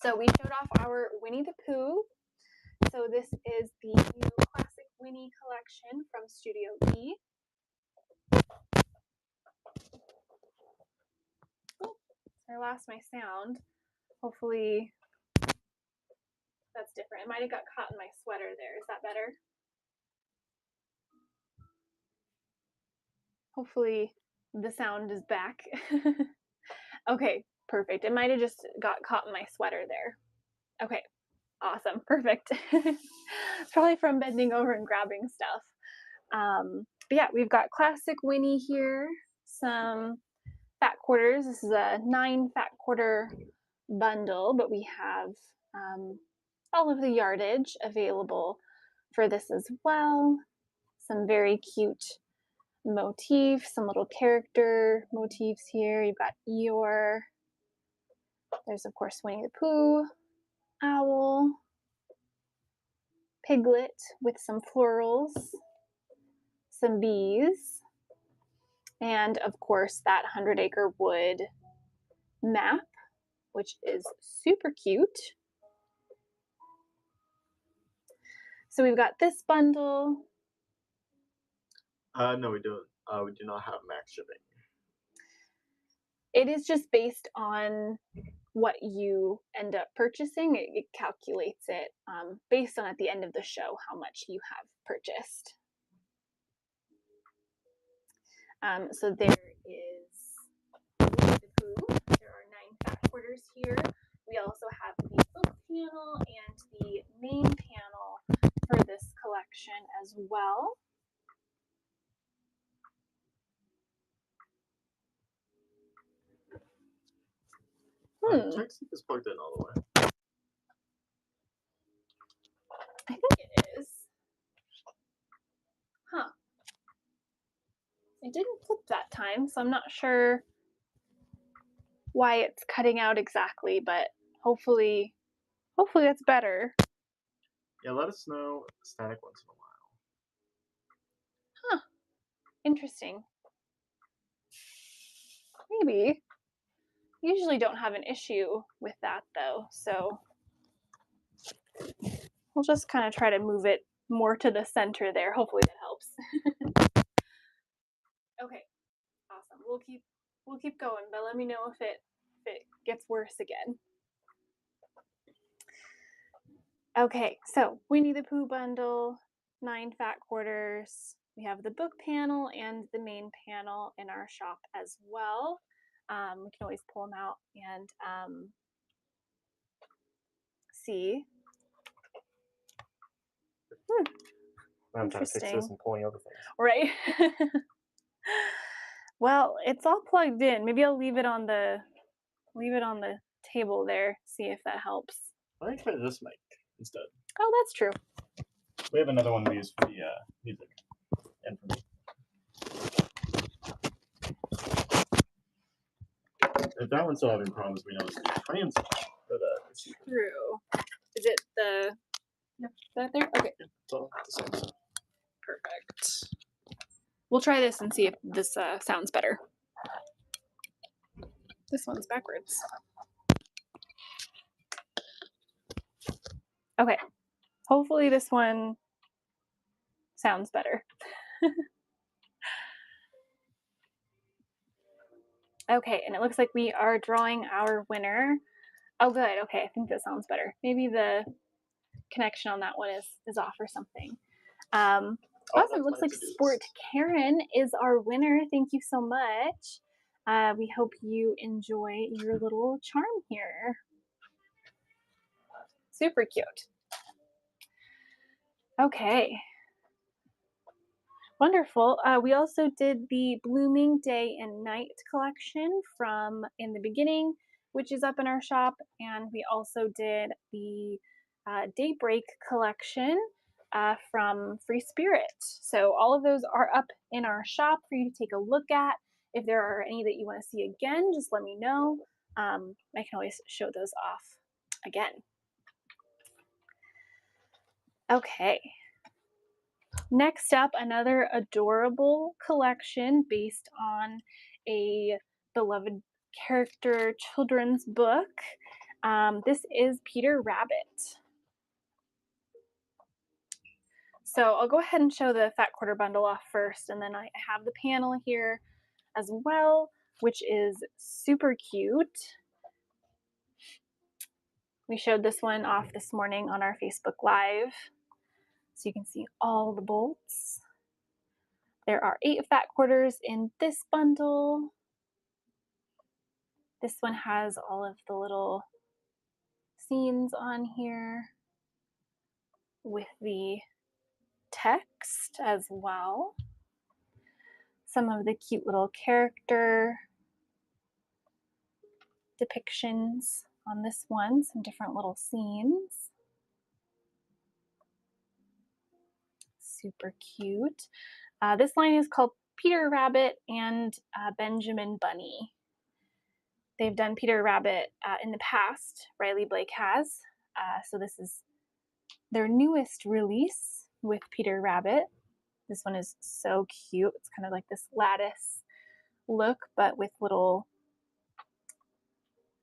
So we showed off our Winnie the Pooh. So this is the new Classic Winnie collection from Studio B. I lost my sound. Hopefully that's different. It might have got caught in my sweater there. Is that better? Hopefully the sound is back. Okay, perfect. It might have just got caught in my sweater there. Okay, awesome, perfect. It's probably from bending over and grabbing stuff. But yeah, we've got classic Winnie here, some fat quarters. This is a 9 fat quarter bundle, but we have all of the yardage available for this as well. Some very cute motifs, some little character motifs here. You've got Eeyore. There's, of course, Winnie the Pooh, Owl, Piglet with some florals, some bees, and, of course, that 100-acre wood map, which is super cute. So we've got this bundle. No, we don't. We do not have max shipping. It is just based on what you end up purchasing. It calculates it based on at the end of the show how much you have purchased. So there is Winnie the Pooh. There are 9 fat quarters here. We also have the book panel and the main panel for this collection as well. Check see if it's plugged in all the way. I think it is. Huh. It didn't flip that time, so I'm not sure why it's cutting out exactly, but hopefully that's better. Yeah, let us know static once in a while. Huh. Interesting. Maybe. Usually don't have an issue with that though, so we'll just kind of try to move it more to the center there. Hopefully that helps. Okay, awesome. We'll keep going, but let me know if it gets worse again. Okay, so Winnie the Pooh bundle, 9 fat quarters. We have the book panel and the main panel in our shop as well. We can always pull them out and see. I'm trying to fix this and pulling other things. Right. Well, it's all plugged in. Maybe I'll leave it on the table there. See if that helps. I think try this mic instead. Oh, that's true. We have another one we use for the music and for me. If that one's still having problems, we know it's the trans for the receiver. True. Is it the? Yep. Is that there? Okay. Yeah, it's all the same. Perfect. We'll try this and see if this sounds better. This one's backwards. Okay. Hopefully this one sounds better. Okay, and it looks like we are drawing our winner. Oh, good. Okay, I think that sounds better. Maybe the connection on that one is off or something. Awesome. Looks like Sport Karen is our winner. Thank you so much. We hope you enjoy your little charm here. Super cute. Okay. Wonderful. We also did the Blooming Day and Night collection from In the Beginning, which is up in our shop. And we also did the Daybreak collection from Free Spirit. So all of those are up in our shop for you to take a look at. If there are any that you want to see again, just let me know. I can always show those off again. Okay. Next up, another adorable collection based on a beloved character children's book. This is Peter Rabbit. So I'll go ahead and show the fat quarter bundle off first, and then I have the panel here as well. which is super cute. We showed this one off this morning on our Facebook Live, so you can see all the bolts. There are 8 fat quarters in this bundle. This one has all of the little scenes on here with the text as well. Some of the cute little character depictions on this one, some different little scenes. Super cute. This line is called Peter Rabbit and Benjamin Bunny. They've done Peter Rabbit in the past, Riley Blake has. So this is their newest release with Peter Rabbit. This one is so cute. It's kind of like this lattice look, but with little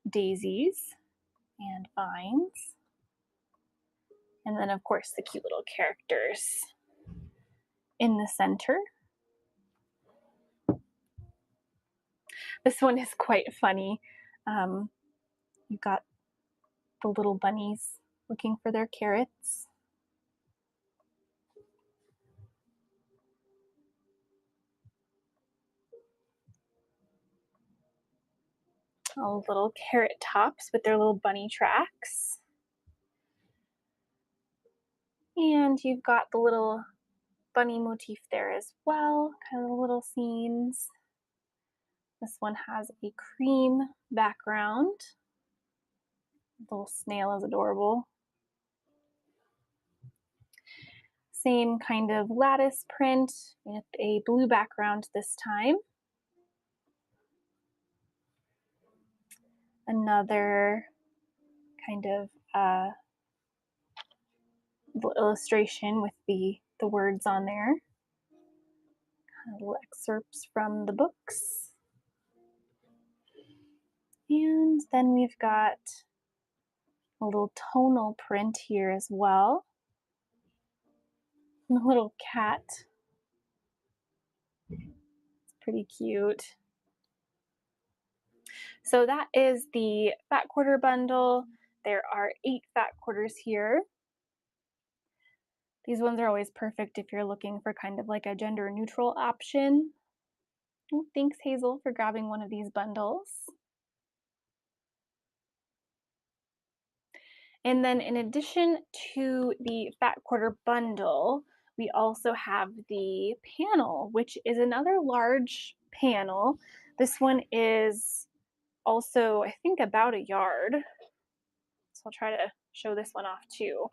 daisies and vines. And then, of course, the cute little characters in the center. This one is quite funny. You've got the little bunnies looking for their carrots. All little carrot tops with their little bunny tracks. And you've got the little bunny motif there as well, kind of the little scenes. This one has a cream background. The little snail is adorable. Same kind of lattice print with a blue background this time. Another kind of little illustration with the words on there. Kind of little excerpts from the books. And then we've got a little tonal print here as well. And a little cat. It's pretty cute. So that is the fat quarter bundle. There are 8 fat quarters here. These ones are always perfect if you're looking for kind of like a gender neutral option. Oh, thanks, Hazel, for grabbing one of these bundles. And then in addition to the fat quarter bundle, we also have the panel, which is another large panel. This one is also, I think, about a yard. So I'll try to show this one off too.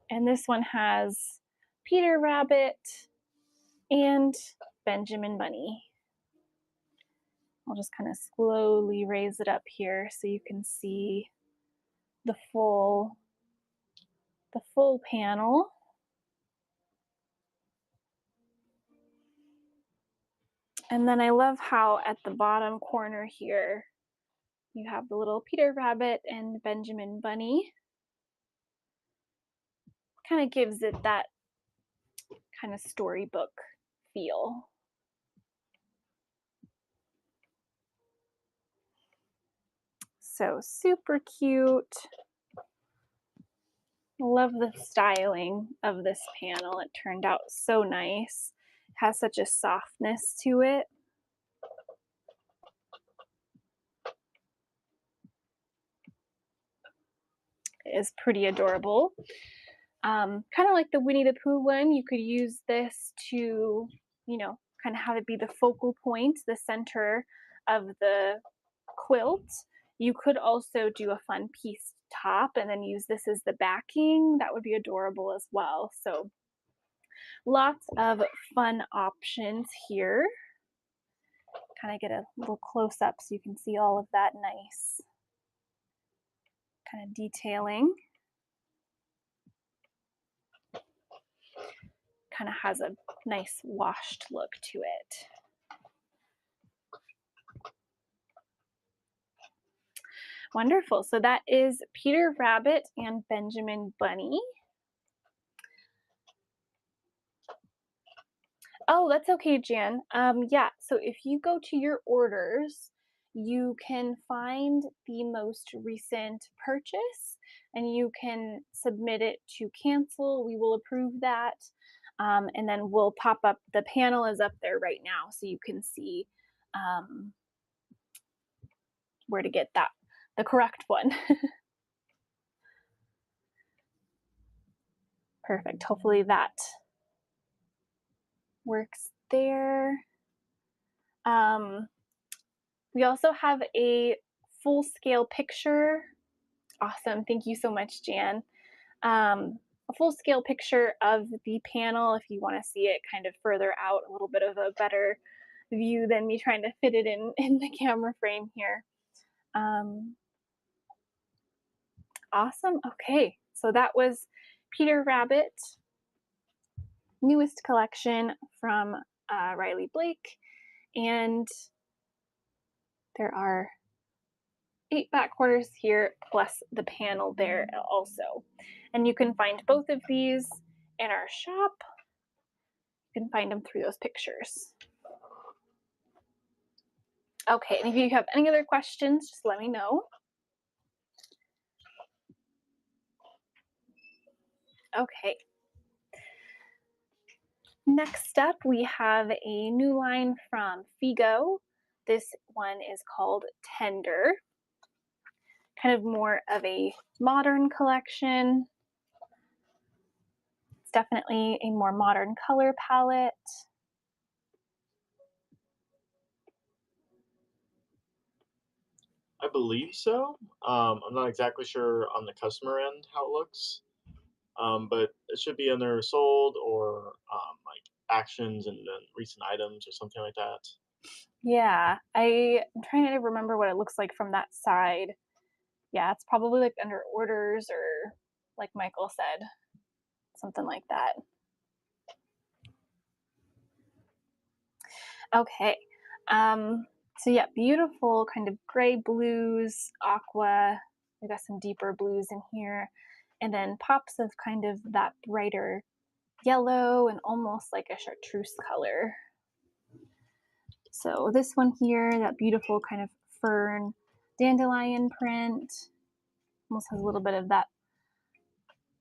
And this one has Peter Rabbit and Benjamin Bunny. I'll just kind of slowly raise it up here so you can see the full panel. And then I love how at the bottom corner here you have the little Peter Rabbit and Benjamin Bunny. Kind of gives it that kind of storybook feel. So super cute. Love the styling of this panel. It turned out so nice. It has such a softness to it. It is pretty adorable. Kind of like the Winnie the Pooh one, you could use this to, kind of have it be the focal point, the center of the quilt. You could also do a fun piece top and then use this as the backing. That would be adorable as well. So lots of fun options here. Kind of get a little close up so you can see all of that nice kind of detailing. Kind of has a nice washed look to it. Wonderful. So that is Peter Rabbit and Benjamin Bunny. Oh, Oh, that's okay, Jan. Yeah, so if you go to your orders, you can find the most recent purchase and you can submit it to cancel. We will approve that. And then we'll pop up, the panel is up there right now, so you can see um, where to get that, the correct one. Perfect. Hopefully that works there. Um, we also have a full scale picture. Awesome. Thank you so much, Jan. A full scale picture of the panel if you want to see it kind of further out, a little bit of a better view than me trying to fit it in the camera frame here. Um, awesome. Okay. So that was Peter Rabbit, newest collection from Riley Blake. And there are 8 back quarters here plus the panel there also. And you can find both of these in our shop. You can find them through those pictures. Okay, and if you have any other questions, just let me know. Okay. Next up, we have a new line from Figo. This one is called Tender. Kind of more of a modern collection. It's definitely a more modern color palette. I believe so. I'm not exactly sure on the customer end how it looks, but it should be under sold or like actions and then recent items or something like that. Yeah, I'm trying to remember what it looks like from that side. Yeah, it's probably like under orders or like Michael said, something like that. Okay. So yeah, beautiful kind of gray blues, aqua. We got some deeper blues in here. And then pops of kind of that brighter yellow and almost like a chartreuse color. So this one here, that beautiful kind of fern dandelion print, almost has a little bit of that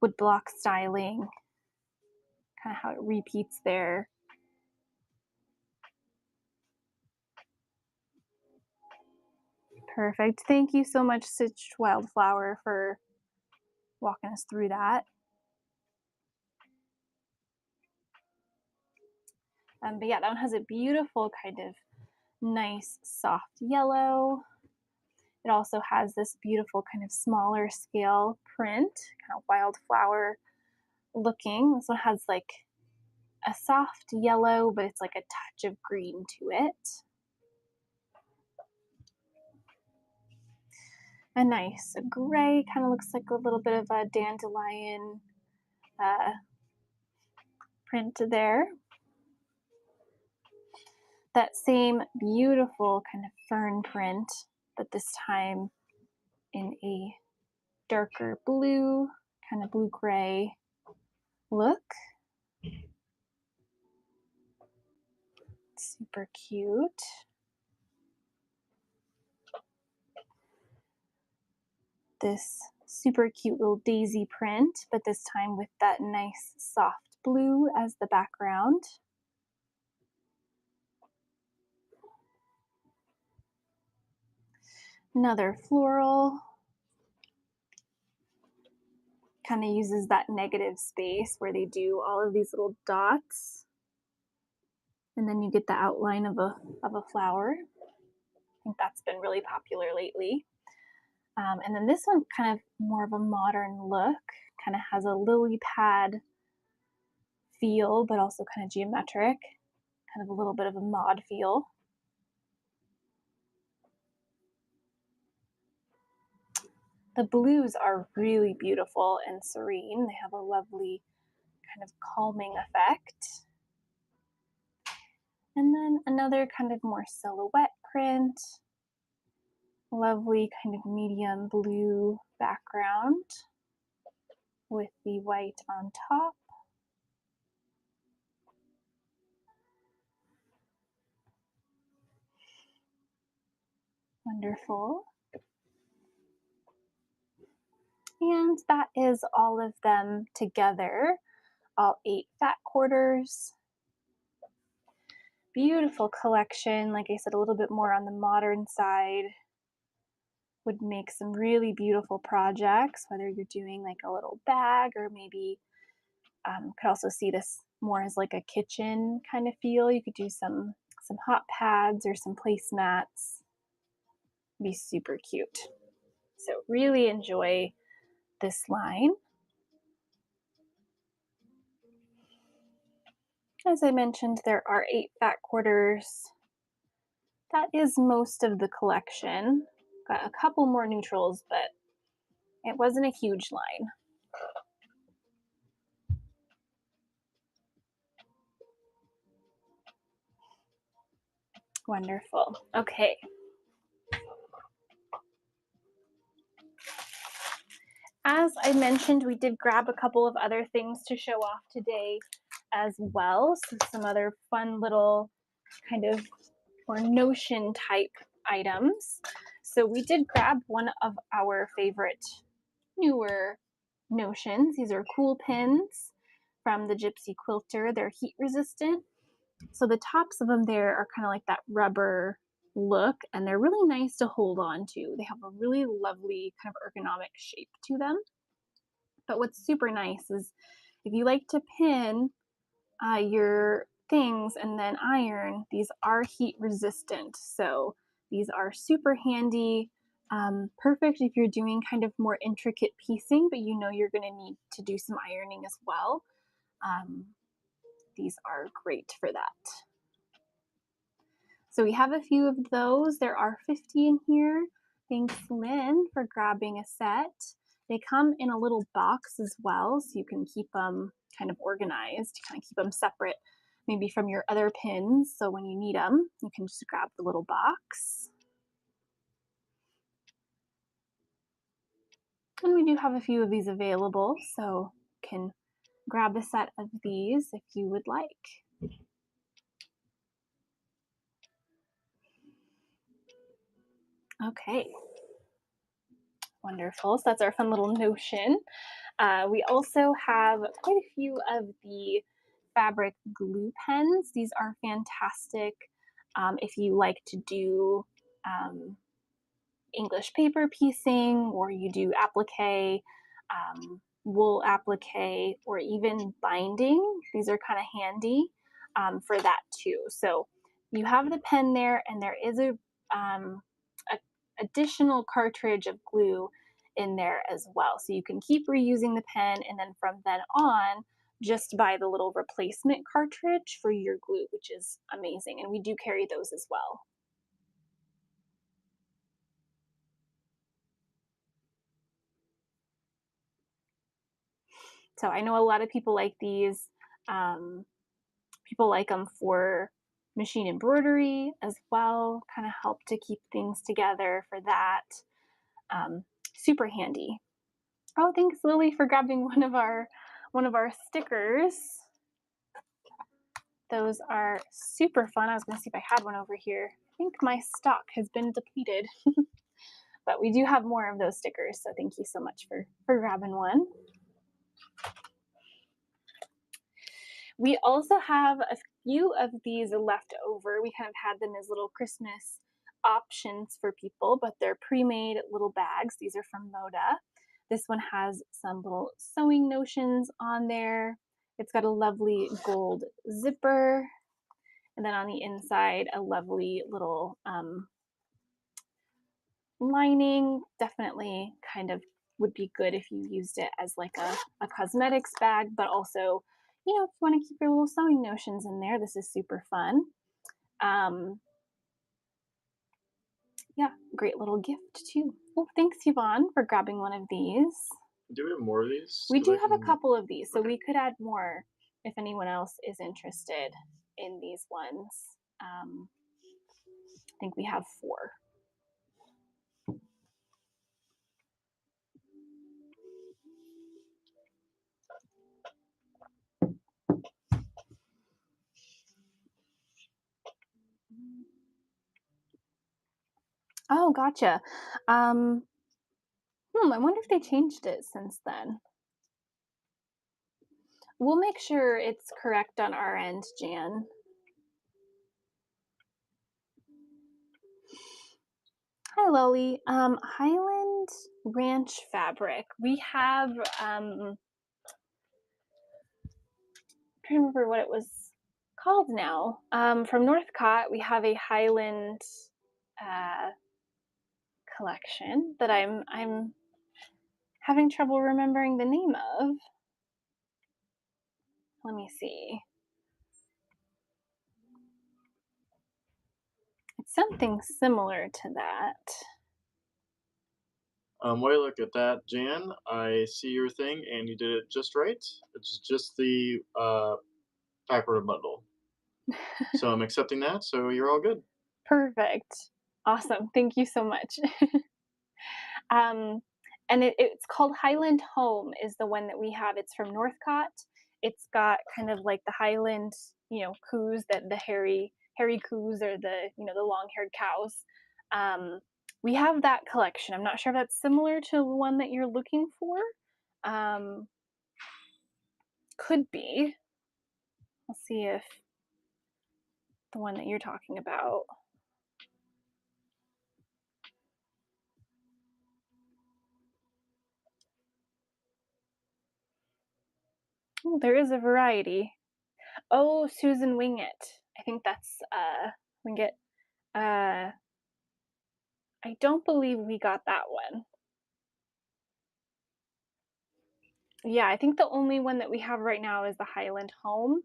woodblock styling, kind of how it repeats there. Perfect. Thank you so much, Stitched Wildflower, for walking us through that. But yeah, that one has a beautiful kind of nice soft yellow. It also has this beautiful kind of smaller scale print, kind of wildflower looking. This one has like a soft yellow, but it's like a touch of green to it. A nice gray, kind of looks like a little bit of a dandelion uh, print there. That same beautiful kind of fern print, but this time in a darker blue, kind of blue gray look. Super cute. This super cute little daisy print, but this time with that nice soft blue as the background. Another floral. Kind of uses that negative space where they do all of these little dots. And then you get the outline of a flower. I think that's been really popular lately. And then this one kind of more of a modern look, kind of has a lily pad feel, but also kind of geometric, kind of a little bit of a mod feel. The blues are really beautiful and serene. They have a lovely kind of calming effect. And then another kind of more silhouette print. Lovely kind of medium blue background with the white on top. Wonderful. And that is all of them together, all 8 fat quarters. Beautiful collection. Like I said, a little bit more on the modern side would make some really beautiful projects, whether you're doing like a little bag or maybe could also see this more as like a kitchen kind of feel. You could do some hot pads or some placemats. Be super cute. So really enjoy this line. As I mentioned, there are 8 fat quarters. That is most of the collection. Got a couple more neutrals, but it wasn't a huge line. Wonderful. Okay. As I mentioned, we did grab a couple of other things to show off today as well. So some other fun little kind of or notion type items. So we did grab one of our favorite newer notions. These are cool pins from the Gypsy Quilter. They're heat resistant. So the tops of them there are kind of like that rubber look, and they're really nice to hold on to. They have a really lovely kind of ergonomic shape to them. But what's super nice is if you like to pin your things and then iron, these are heat resistant. So these are super handy, perfect if you're doing kind of more intricate piecing, but you know you're going to need to do some ironing as well. Um, these are great for that. So we have a few of those. There are 50 in here. Thanks, Lynn, for grabbing a set. They come in a little box as well, so you can keep them kind of organized, kind of keep them separate maybe from your other pins. So when you need them, you can just grab the little box. And we do have a few of these available, so you can grab a set of these if you would like. Okay. Wonderful. So that's our fun little notion. We also have quite a few of the fabric glue pens. These are fantastic if you like to do English paper piecing, or you do applique, wool applique, or even binding. These are kind of handy for that too. So you have the pen there, and there is a additional cartridge of glue in there as well. So you can keep reusing the pen, and then from then on, just buy the little replacement cartridge for your glue, which is amazing. And we do carry those as well. So I know a lot of people like these. Um, People like them for machine embroidery as well, kind of help to keep things together for that. Super handy. Oh, thanks, Lily, for grabbing one of our stickers. Those are super fun. I was going to see if I had one over here. I think my stock has been depleted, but we do have more of those stickers. So thank you so much for grabbing one. We also have a few of these left over. We kind of had them as little Christmas options for people, but they're pre-made little bags. These are from Moda. This one has some little sewing notions on there. It's got a lovely gold zipper. And then on the inside, a lovely little lining. Definitely kind of would be good if you used it as like a cosmetics bag, but also, if you want to keep your little sewing notions in there, this is super fun. Yeah, great little gift too. Well, thanks, Yvonne, for grabbing one of these. Do we have more of these? We 'Cause do I have a can. couple of these, so we could add more if anyone else is interested in these ones. I think we have 4. Oh, gotcha. I wonder if they changed it since then. We'll make sure it's correct on our end, Jan. Hi, Loli. Highland Ranch fabric. We have trying to remember what it was called now. From Northcott, we have a Highland uh, collection that I'm having trouble remembering the name of. Let me see. It's something similar to that. While you look at that, Jan, I see your thing, and you did it just right. It's just the backward bundle. So I'm accepting that, so you're all good. Perfect. Awesome. Thank you so much. Um, and it's called Highland Home is the one that we have. It's from Northcott. It's got kind of like the Highland, coos that the hairy coos or the long-haired cows. Um, we have that collection. I'm not sure if that's similar to the one that you're looking for. Um, could be. I'll see if the one that you're talking about. Oh, there is a variety. Oh, Susan Wingett. I think that's Wingett. Uh, I don't believe we got that one. Yeah, I think the only one that we have right now is the Highland Home,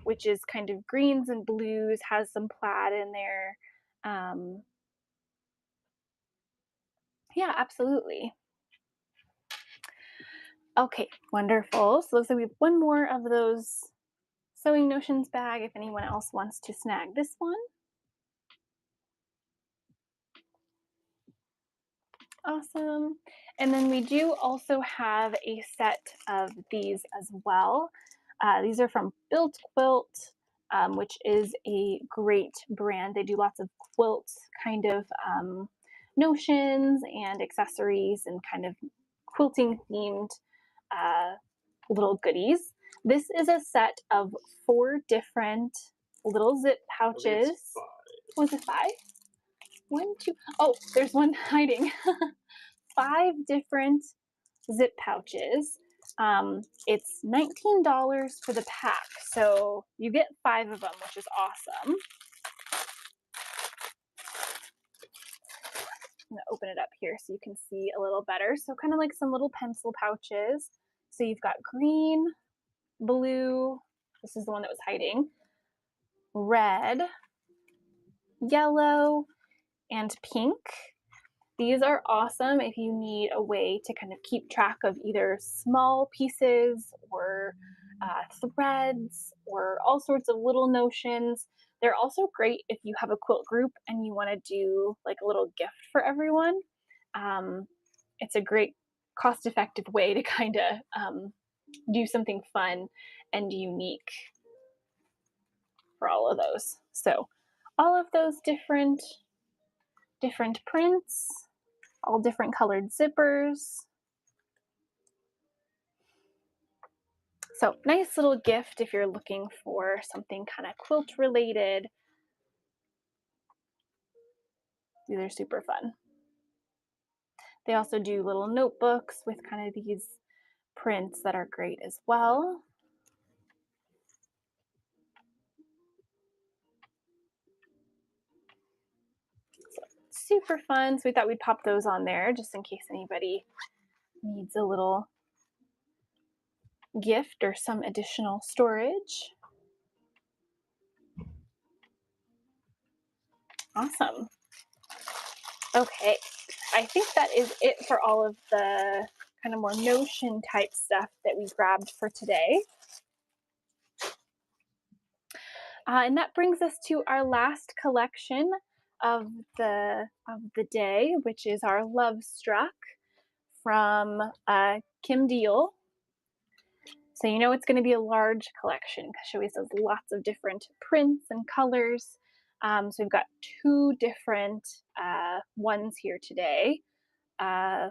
which is kind of greens and blues, has some plaid in there. Um, yeah, absolutely. Okay, wonderful. So looks like we have one more of those sewing notions bag if anyone else wants to snag this one. Awesome. And then we do also have a set of these as well. These are from Built Quilt, which is a great brand. They do lots of quilt kind of notions and accessories and kind of quilting themed uh, little goodies. This is a set of 4 different little zip I think it's pouches. 5. Was it 5? One, two. Oh, there's one hiding. 5 different zip pouches. It's $19 for the pack, so you get 5 of them, which is awesome. I'm gonna open it up here so you can see a little better. So kind of like some little pencil pouches. So you've got green, blue, this is the one that was hiding, red, yellow, and pink. These are awesome if you need a way to kind of keep track of either small pieces or threads or all sorts of little notions. They're also great if you have a quilt group and you want to do like a little gift for everyone. Um, it's a great cost effective way to kind of do something fun and unique for all of those. So all of those different prints, all different colored zippers. So nice little gift if you're looking for something kind of quilt related. These are super fun. They also do little notebooks with kind of these prints that are great as well. So super fun. So we thought we'd pop those on there just in case anybody needs a little gift or some additional storage. Awesome. Okay, I think that is it for all of the kind of more notion type stuff that we grabbed for today. And that brings us to our last collection of the day, which is our Love Struck from Kim Deal. So you know it's going to be a large collection because she always does lots of different prints and colors. So we've got two different ones here today. Uh,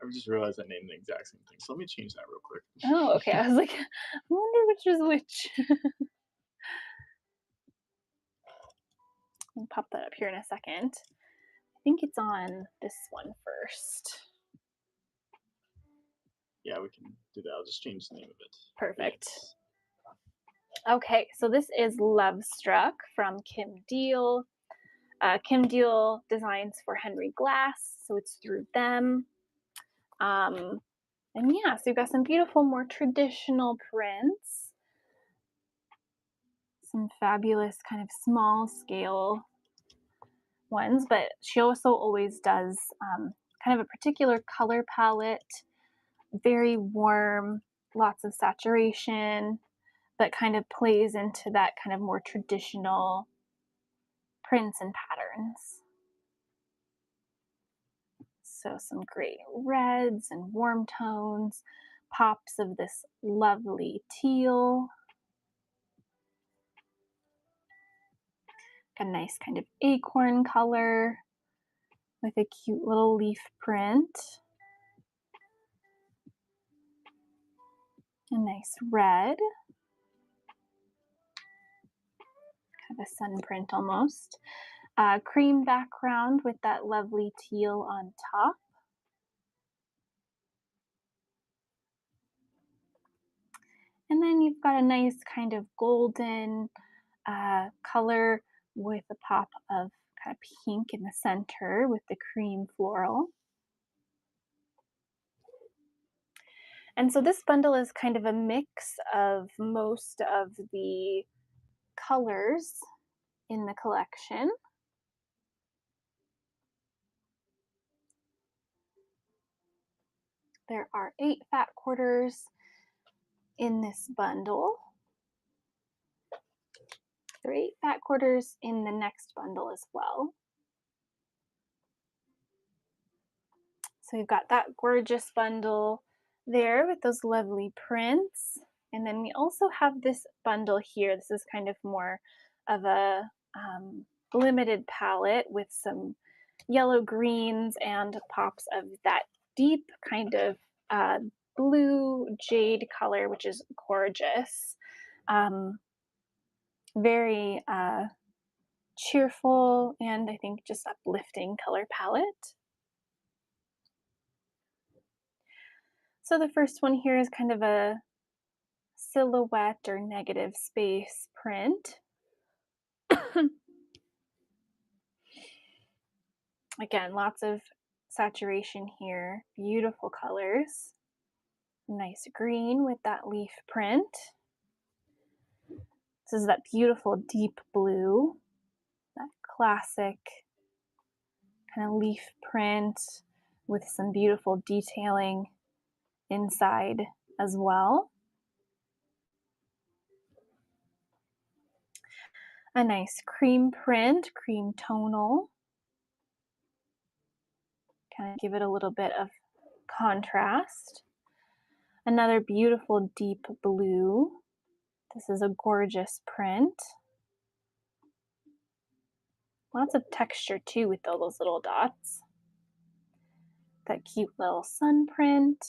I just realized I named the exact same thing. So let me change that real oh, okay. quick. I was like, I wonder which is which. I'll pop that up here in a second. I think it's on this one first. Yeah, we can do that. I'll just change the name of it. But Perfect. yes. Okay, so this is Love Struck from Kim Deal. Kim Deal designs for Henry Glass, so it's through them. Um, and yeah, so you've got some beautiful, more traditional prints, some fabulous kind of small scale ones, but she also always does kind of a particular color palette, very warm, lots of saturation, but kind of plays into that kind of more traditional prints and patterns. So some great reds and warm tones, pops of this lovely teal, a nice kind of acorn color with a cute little leaf print, a nice red, kind of a sun print almost, cream background with that lovely teal on top. And then you've got a nice kind of golden color with a pop of kind of pink in the center with the cream floral. And so this bundle is kind of a mix of most of the colors in the collection. There are 8 fat quarters in this bundle. There are 8 fat quarters in the next bundle as well. So you've got that gorgeous bundle there with those lovely prints. And then we also have this bundle here. This is kind of more of a limited palette with some yellow greens and pops of that deep kind of blue jade color, which is gorgeous. Um, very cheerful and I think just uplifting color palette. So the first one here is kind of a silhouette or negative space print. Again, lots of saturation here, beautiful colors. Nice green with that leaf print. This is that beautiful deep blue, that classic kind of leaf print with some beautiful detailing inside as well. A nice cream print, cream tonal. Kind of give it a little bit of contrast. Another beautiful deep blue. This is a gorgeous print. Lots of texture too with all those little dots. That cute little sun print.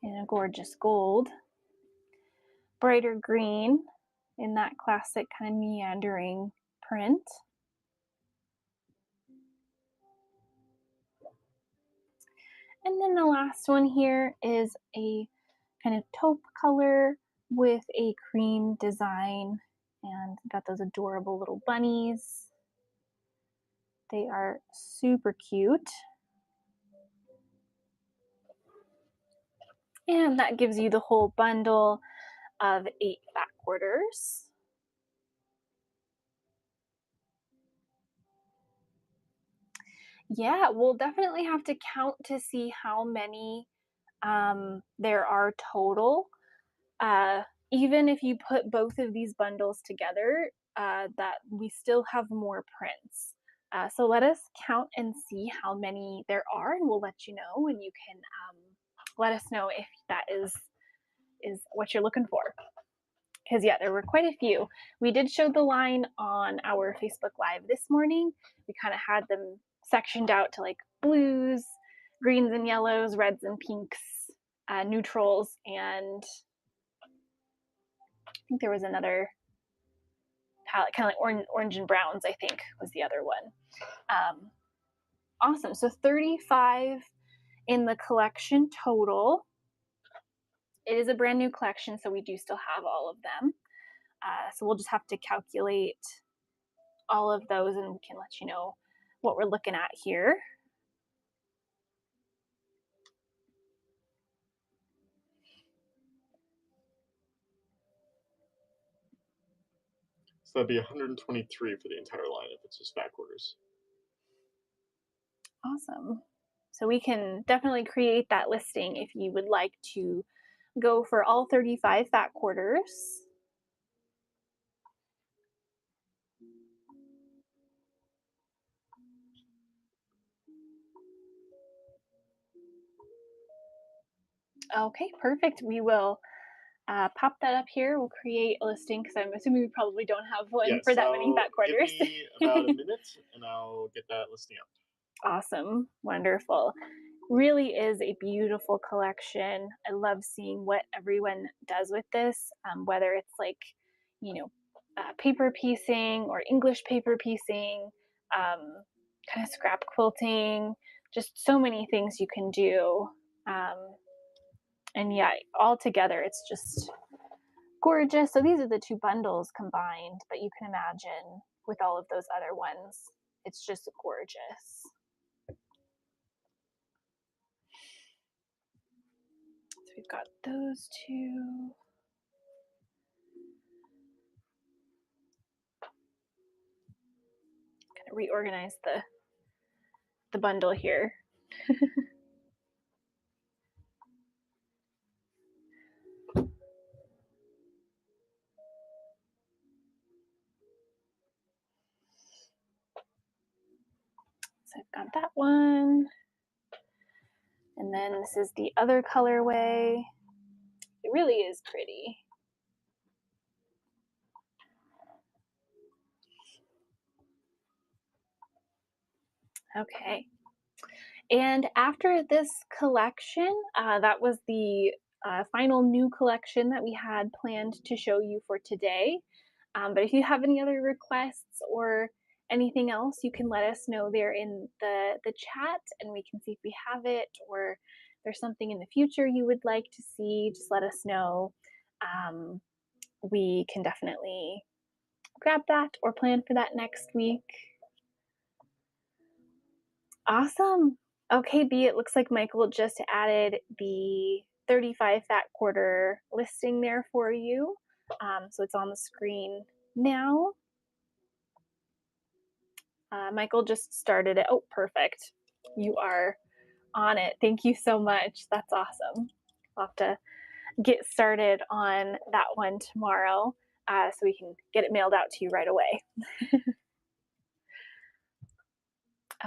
In a gorgeous gold. Brighter green in that classic kind of meandering print. And then the last one here is a kind of taupe color with a cream design and got those adorable little bunnies. They are super cute. And that gives you the whole bundle of 8 fat quarters. Yeah, we'll definitely have to count to see how many there are total. Uh, Even if you put both of these bundles together, that we still have more prints. So let us count and see how many there are, and we'll let you know, and you can let us know if that is what you're looking for. because yeah, there were quite a few. We did show the line on our Facebook Live this morning. We kind of had them sectioned out to like blues, greens and yellows, reds and pinks, neutrals, and I think there was another palette, kind of like orange and browns, I think was the other one. Awesome. So 35 in the collection total. It is a brand new collection, so we do still have all of them. So we'll just have to calculate all of those and we can let you know what we're looking at here. So that'd be 123 for the entire line if it's just back orders. Awesome. So we can definitely create that listing if you would like to go for all 35 fat quarters. Okay, perfect. We will pop that up here. We'll create a listing because I'm assuming we probably don't have one for Yes, that many fat give quarters. me about a minute and I'll get that listing up. Awesome. Wonderful. Really is a beautiful collection. I love seeing what everyone does with this, whether it's like, you know, paper piecing or English paper piecing, kind of scrap quilting, just so many things you can do. Um, and yeah, all together, it's just gorgeous. So these are the two bundles combined, but you can imagine with all of those other ones, it's just gorgeous. So we've got those two. Kind of reorganize the bundle here. So I've got that one. And then this is the other colorway. It really is pretty. Okay. And after this collection, that was the final new collection that we had planned to show you for today. But if you have any other requests or anything else, you can let us know there in the chat and we can see if we have it, or there's something in the future you would like to see, just let us know. We can definitely grab that or plan for that next week. Awesome. Okay, B, it looks like Michael just added the 35 fat quarter listing there for you. So it's on the screen now. Michael just started it. Oh, perfect. You are on it. Thank you so much. That's awesome. I'll have to get started on that one tomorrow so we can get it mailed out to you right away.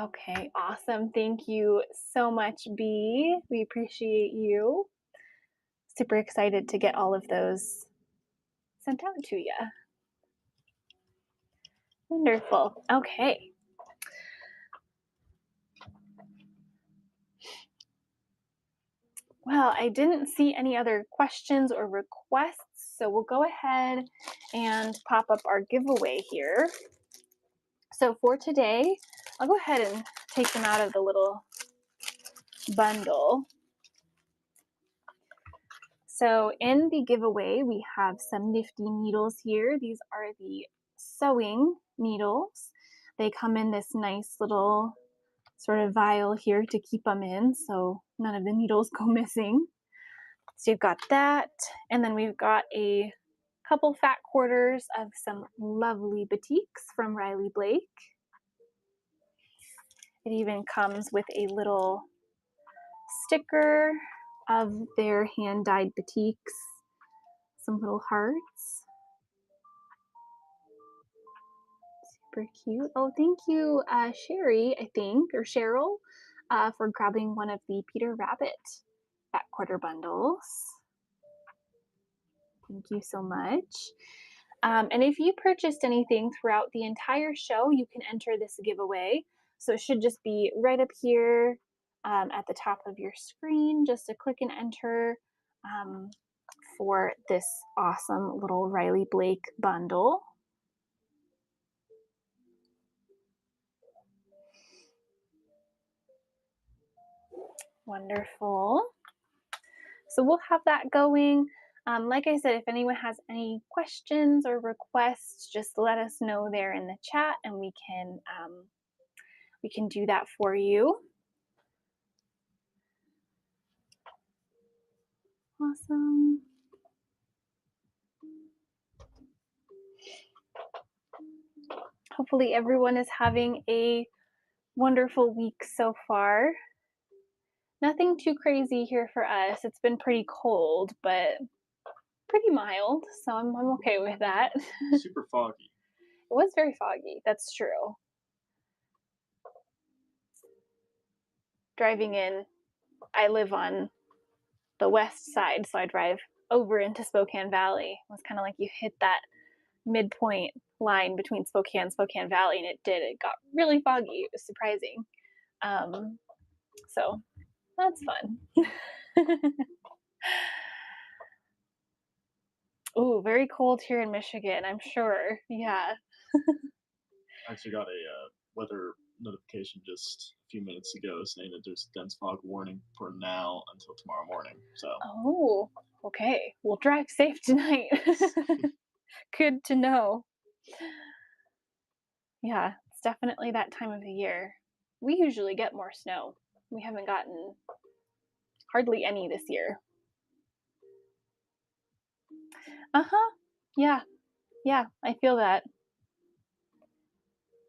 Okay, awesome. Thank you so much, B. We appreciate you. Super excited to get all of those sent out to you. Wonderful. Okay. Well, I didn't see any other questions or requests, so we'll go ahead and pop up our giveaway here. So for today, I'll go ahead and take them out of the little bundle. So in the giveaway, we have some nifty needles here. These are the sewing needles. They come in this nice little sort of vial here to keep them in so none of the needles go missing. So you've got that, and then we've got a couple fat quarters of some lovely batiks from Riley Blake. It even comes with a little sticker of their hand-dyed batiks, some little hearts. Super cute. Oh, thank you, Sherry, I think, or Cheryl, for grabbing one of the Peter Rabbit fat quarter bundles. Thank you so much. And if you purchased anything throughout the entire show, you can enter this giveaway. So it should just be right up here at the top of your screen, just to click and enter um, for this awesome little Riley Blake bundle. Wonderful. So we'll have that going. Like I said, if anyone has any questions or requests, just let us know there in the chat, and we can do that for you. Awesome. Hopefully, everyone is having a wonderful week so far. Nothing too crazy here for us. It's been pretty cold, but pretty mild, so I'm okay with that. Super foggy. It was very foggy. That's true. Driving in, I live on the west side, so I drive over into Spokane Valley. It was kind of like you hit that midpoint line between Spokane Valley, and it did. It got really foggy. It was surprising. So that's fun. Ooh, very cold here in Michigan, I'm sure. Yeah. I actually got a weather notification just a few minutes ago saying that there's a dense fog warning for now until tomorrow morning. So Oh, okay. Well, drive safe tonight. Good to know. Yeah, it's definitely that time of the year. We usually get more snow. We haven't gotten hardly any this year. Uh-huh. Yeah. Yeah, I feel that.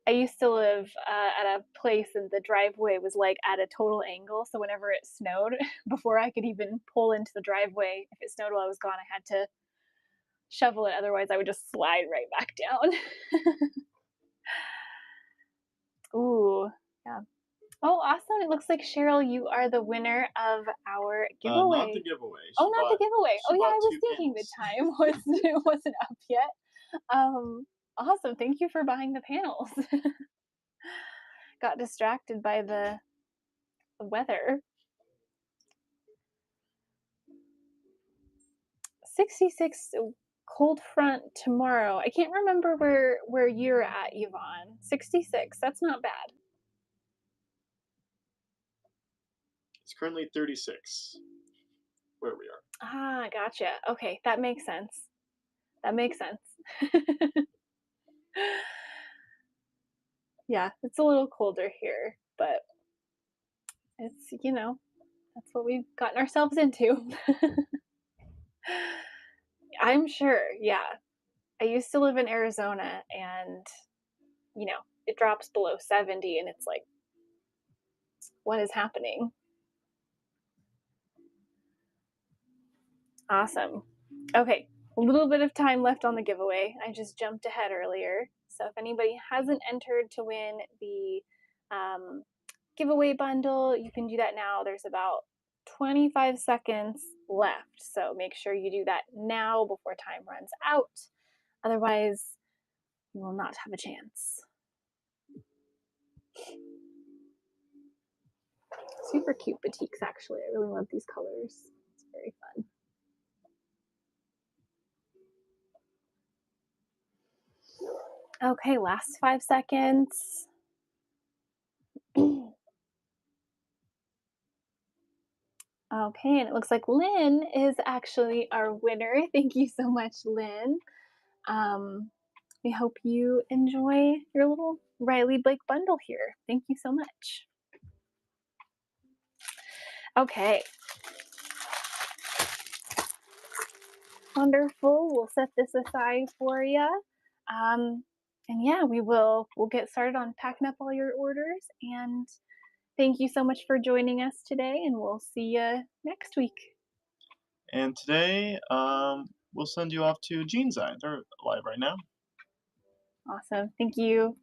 I used to live at a place and the driveway was like at a total angle. So whenever it snowed, before I could even pull into the driveway, if it snowed while I was gone, I had to shovel it. Otherwise, I would just slide right back down. Ooh, yeah. Oh, awesome. It looks like Cheryl, you are the winner of our not the giveaway. giveaway. Oh, not the giveaway. Oh, She yeah, bought I was two thinking the panels. time wasn't up yet. Awesome. Thank you for buying the panels. Got distracted by the weather. 66 cold front tomorrow. I can't remember where you're at, Yvonne. 66. That's not bad. It's currently 36 where we are. Ah, gotcha. Okay, that makes sense. That makes sense. Yeah, it's a little colder here, but it's, that's what we've gotten ourselves into. I'm sure, yeah. I used to live in Arizona and, it drops below 70 and it's like, what is happening? Awesome. Okay, a little bit of time left on the giveaway. I just jumped ahead earlier. So if anybody hasn't entered to win the um, giveaway bundle, you can do that now. There's about 25 seconds left. So make sure you do that now before time runs out. Otherwise, you will not have a chance. Super cute batiks, actually. I really love these colors. It's very fun. Okay, last 5 seconds. Okay, and it looks like Lynn is actually our winner. Thank you so much, Lynn. We hope you enjoy your little Riley Blake bundle here. Thank you so much. Okay. Wonderful. We'll set this aside for you. And yeah, we'll get started on packing up all your orders. And thank you so much for joining us today, and we'll see you next week. And today, we'll send you off to Jean's Eye. They're live right now. Awesome. Thank you.